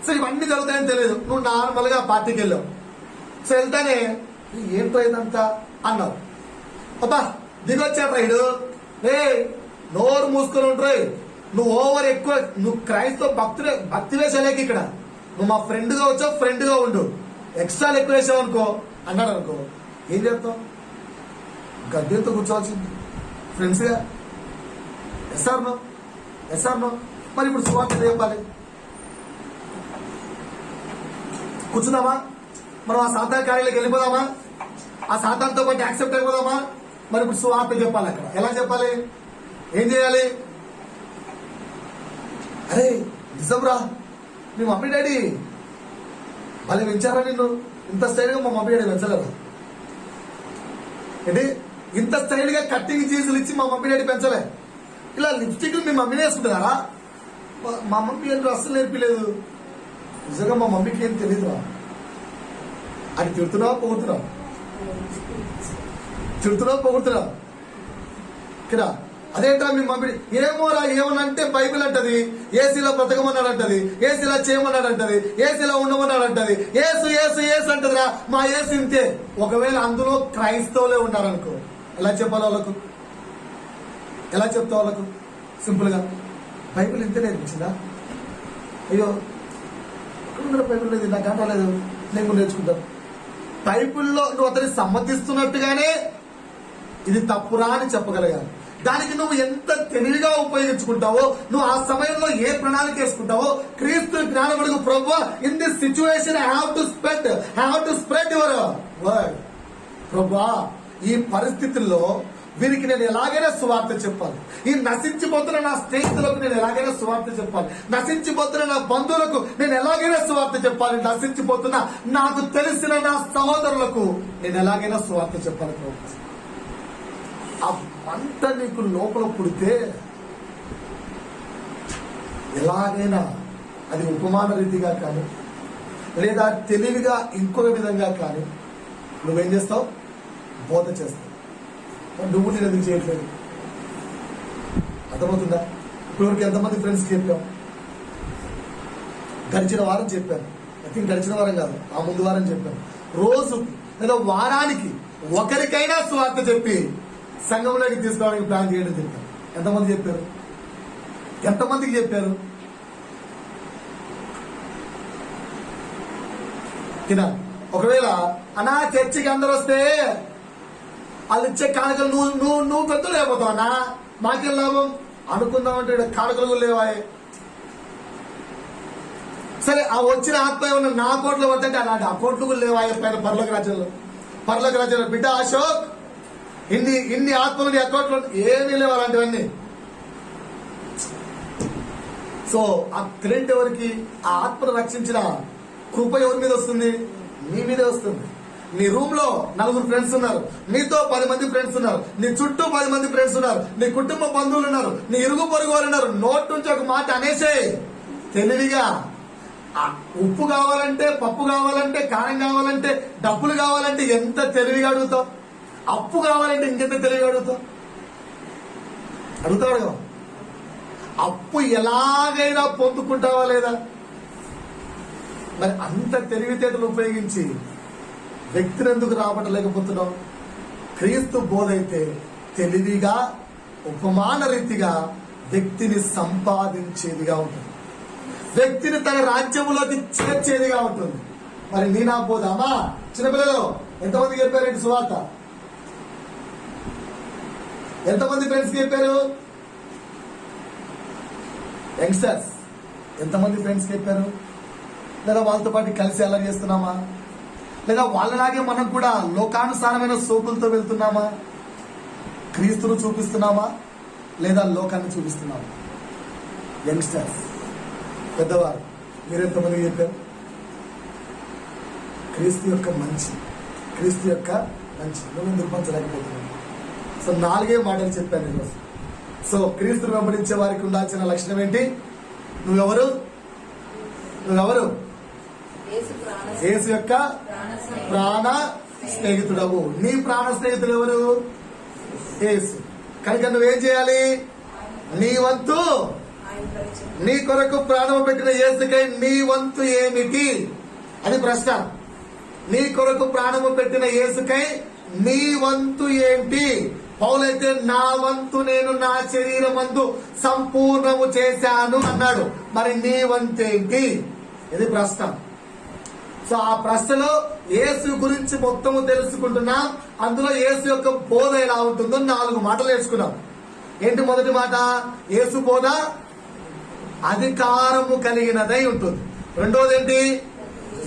B: సో ఇవన్నీ జరుగుతాయని తెలియదు. నువ్వు నార్మల్ గా పార్టీకి వెళ్ళావు. సో వెళ్తానే ఏంటో ఇదంతా అన్నావు. అబ్బా దిగొచ్చాడు రైడు, నోరు మూసుకొని ఉంటారు. నువ్వు ఓవర్ ఎక్కువ, నువ్వు క్రైస్తవ భక్తి వేసాలేక ఇక్కడ నువ్వు మా ఫ్రెండ్ గా వచ్చావు, ఫ్రెండ్ గా ఉండు. ఎక్స్ట్రా ఎక్కువ వేసావు అనుకో, అన్నాడు అనుకో, ఏం చేస్తావు? గద్దెలతో కూర్చోవాల్సింది ఫ్రెండ్స్ గా. Yes or no. మరి ఇప్పుడు సువార్త చెప్పాలి, కూర్చుందామా? మనం ఆ సాతాన కార్యాలకు వెళ్ళిపోదామా? ఆ సాతాన్తో పాటు యాక్సెప్ట్ అయిపోదామా? మరి ఇప్పుడు సువార్త చెప్పాలి. అక్కడ ఎలా చెప్పాలి? ఏం చేయాలి? అరే నిజంరా, మీ మమ్మీ డాడీ వాళ్ళు పెంచారా నిన్ను? ఇంత స్టైల్ గా మా మమ్మీ డాడీ పెంచలేరు ఏంటి? ఇంత స్టైల్ గా కట్టింగ్ చీజులు ఇచ్చి మా మమ్మీ డాడీ పెంచలే. ఇలా లిప్స్టిక్ మీ మమ్మీనే వేసుకుంటారా? మా మమ్మీ ఏంటో అస్సలు నేర్పిలేదు. నిజంగా మా మమ్మీకి ఏం తెలియదురా. అది తిడుతున్నావా పొగుడుతున్నావు? ఇక్కడ అదేంటా మీ మమ్మీ ఏమోరా ఏమనంటే బైబిల్ అంటది ఏసీలో బ్రతకమన్నాడు అంటది, ఏసీలో చేయమన్నాడు అంటది, ఏసీలో ఉండమన్నాడు అంటది, ఏసు ఏసు ఏసు అంటదిరా. మా ఏసు ఇంతే. ఒకవేళ అందులో క్రైస్తవులే ఉన్నారనుకో, ఎలా చెప్పాలి వాళ్ళకు? ఎలా చెప్తా వాళ్ళకు? సింపుల్ గా బైబిల్ ఇంతే నేర్పించిందా? అయ్యో ఇక్కడ బైబిల్ లేదు, నాకు అంటలేదు, నేను కూడా నేర్చుకుంటాను. బైబిల్లో నువ్వు అతన్ని సమ్మతిస్తున్నట్టుగానే ఇది తప్పురా అని చెప్పగలగాలి. దానికి నువ్వు ఎంత తెలివిగా ఉపయోగించుకుంటావో, నువ్వు ఆ సమయంలో ఏ ప్రణాళిక వేసుకుంటావో, క్రీస్తు జ్ఞానముడుగు ప్రభువా, in this situation I have to spread your word. ప్రభువా, ఈ పరిస్థితుల్లో వీరికి నేను ఎలాగైనా సువార్త చెప్పాలి. ఈ నశించిపోతున్న నా స్నేహితులకు నేను ఎలాగైనా సువార్త చెప్పాలి. నశించిపోతున్న నా బంధువులకు నేను ఎలాగైనా సువార్త చెప్పాలి. నశించిపోతున్న నాకు తెలిసిన నా సహోదరులకు నేను ఎలాగైనా సువార్త చెప్పాలి. ప్రభు, ఆ మంట నీకు లోపల పుడితే ఎలాగైనా అది ఉపమాన రీతిగా కానీ లేదా తెలివిగా ఇంకొక విధంగా కానీ నువ్వేం చేస్తావు? బోధ చేస్తావు. నువ్వు నేను ఎందుకు చేయట్లేదు? అర్థమవుతుందా? ఇప్పటివరకు ఎంతమంది ఫ్రెండ్స్కి చెప్పాం? గడిచిన వారం చెప్పాను, ఐ థింక్ గడిచిన వారం కాదు, ఆ ముందు వారం చెప్పాను. రోజు లేదా వారానికి ఒకరికైనా స్వార్థ చెప్పి సంఘంలోకి తీసుకోవడానికి ప్లాన్ చేయడం చెప్పారు. ఎంతమంది చెప్పారు? ఎంతమందికి చెప్పారు? తినా ఒకవేళ అన్నా చర్చికి అందరూ వస్తే వాళ్ళు ఇచ్చే కానుకలు నువ్వు పెద్ద లేకపోతావు అన్నా, మాకేం లాభం అనుకుందామంటే కానుకలు కూడా లేవాయే. సరే, ఆ వచ్చిన ఆత్మ ఏమన్నా నా అకౌంట్లో పడుతుంటే అలాంటి అకౌంట్లు కూడా లేవాయే పైన పర్లోక రాజ్యంలో. బిడ్డ అశోక్, ఇన్ని ఆత్మలు నీ అకౌంట్లో ఏమీ లేవు అలాంటివన్నీ. సో ఆ క్రెడిట్ ఎవరికి? ఆ ఆత్మను రక్షించిన కృప ఎవరి మీద వస్తుంది? నీ మీదే వస్తుంది. నీ రూమ్ లో 4 ఫ్రెండ్స్ ఉన్నారు, నీతో 10 మంది ఫ్రెండ్స్ ఉన్నారు, నీ చుట్టూ 10 మంది ఫ్రెండ్స్ ఉన్నారు, నీ కుటుంబ బంధువులు ఉన్నారు, నీ ఇరుగు పొరుగు వారు ఉన్నారు. నోట్ నుంచి ఒక మాట అనేసే తెలివిగా. ఉప్పు కావాలంటే, పప్పు కావాలంటే, కారం కావాలంటే, డబ్బులు కావాలంటే ఎంత తెలివిగా అడుగుతావు? అప్పు కావాలంటే ఇంకెంత తెలివిగా అడుగుతావు? అడుగుతావు. అప్పు ఎలాగైనా పొందుకుంటావా లేదా? మరి అంత తెలివితేటలు ఉపయోగించి వ్యక్తిని ఎందుకు రాబట్టలేకపోతున్నావు? క్రీస్తు బోధ అయితే తెలివిగా ఉపమాన రీతిగా వ్యక్తిని సంపాదించేదిగా ఉంటుంది, వ్యక్తిని తన రాజ్యంలోకి చేర్చేదిగా ఉంటుంది. మరి నీ నా బోధ అమ్మా చిన్నపిల్లలు ఎంతమందికి చెప్పారండి సువార్త? ఎంతమంది ఫ్రెండ్స్కి చెప్పారు? యంగ్స్టర్స్ ఎంతమంది ఫ్రెండ్స్కి చెప్పారు? లేదా వాళ్ళతో పాటు కలిసి ఎలా చేస్తున్నామా? లేదా వాళ్ళలాగే మనం కూడా లోకానుసారమైన సోకులతో వెళ్తున్నామా? క్రీస్తును చూపిస్తున్నామా లేదా లోకాన్ని చూపిస్తున్నామా? యంగ్స్టర్స్, పెద్దవారు, మీరెంతమంది చెప్పారు? క్రీస్తు యొక్క మంచి నువ్వు ఎందుకు పంచలేకపోతున్నావు? సో 4 మాటలు చెప్పాను ఈరోజు. సో క్రీస్తును వెంబడించే వారికి ఉండాల్సిన లక్షణం ఏంటి? నువ్వెవరు? యేసు యొక్క ప్రాణ స్నేహితుడవు. నీ ప్రాణ స్నేహితుడు ఎవరు? యేసు. కనుక నువ్వేం చేయాలి? నీ వంతు, నీ కొరకు ప్రాణం పెట్టిన యేసుకై నీ వంతు ఏమిటి? అది ప్రశ్న. నీ కొరకు ప్రాణము పెట్టిన యేసుకై నీ వంతు ఏంటి? పౌలైతే నా వంతు నేను నా శరీరమందు సంపూర్ణము చేశాను అన్నాడు. మరి నీ వంతు ఏంటి? ఇది ప్రశ్న. సో ఆ ప్రశ్నలో యేసు గురించి మొత్తము తెలుసుకుంటున్నాం. అందులో యేసు యొక్క బోధ ఎలా ఉంటుందో 4 మాటలు నేర్చుకున్నాం. ఏంటి మొదటి మాట? యేసు బోధ అధికారము కలిగినదై ఉంటుంది. రెండోది ఏంటి?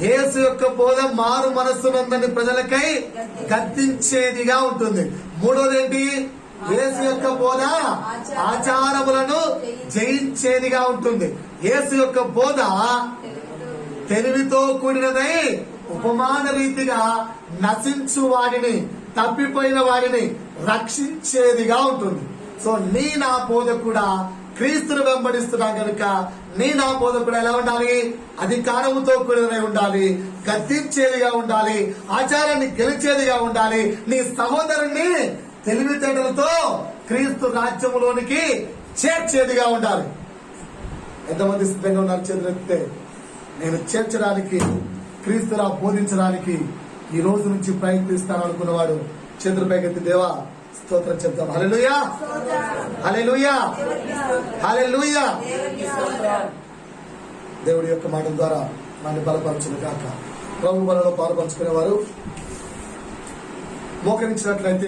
B: యేసు యొక్క బోధ మారు మనస్సునందని ప్రజలకై గద్దించేదిగా ఉంటుంది. మూడోది ఏంటి? యేసు యొక్క బోధ ఆచారములను జయించేదిగా ఉంటుంది. యేసు యొక్క బోధ తెలివితో కూడినదై ఉపమాన రీతిగా నశించు వాడిని, తప్పిపోయిన వాడిని రక్షించేదిగా ఉంటుంది. సో నీ నా బోధ కూడా క్రీస్తును వెంబడిస్తున్నా కనుక నీ నా బోధ కూడా ఎలా ఉండాలి? అధికారముతో కూడినదై ఉండాలి, గద్దించేదిగా ఉండాలి, ఆచారాన్ని గెలిచేదిగా ఉండాలి, నీ సహోదరుణ్ణి తెలివితేటలతో
A: క్రీస్తు రాజ్యములోనికి చేర్చేదిగా ఉండాలి. ఎంతమంది సిద్ధంగా ఉన్నారు? చేతులు ఎత్తితే. నేను చేర్చడానికి, క్రీస్తులా బోధించడానికి ఈ రోజు నుంచి ప్రయత్నిస్తాను అనుకున్నవాడు చేతుల పైకెత్తి దేవా స్తోత్రం చెప్తాం. హల్లెలూయా, హల్లెలూయా, హల్లెలూయా. దేవుడి యొక్క మాటల ద్వారా మనల్ని బలపరచును గాక. ప్రభు బలలో పాల్పంచుకునేవారు మోకరించినట్లయితే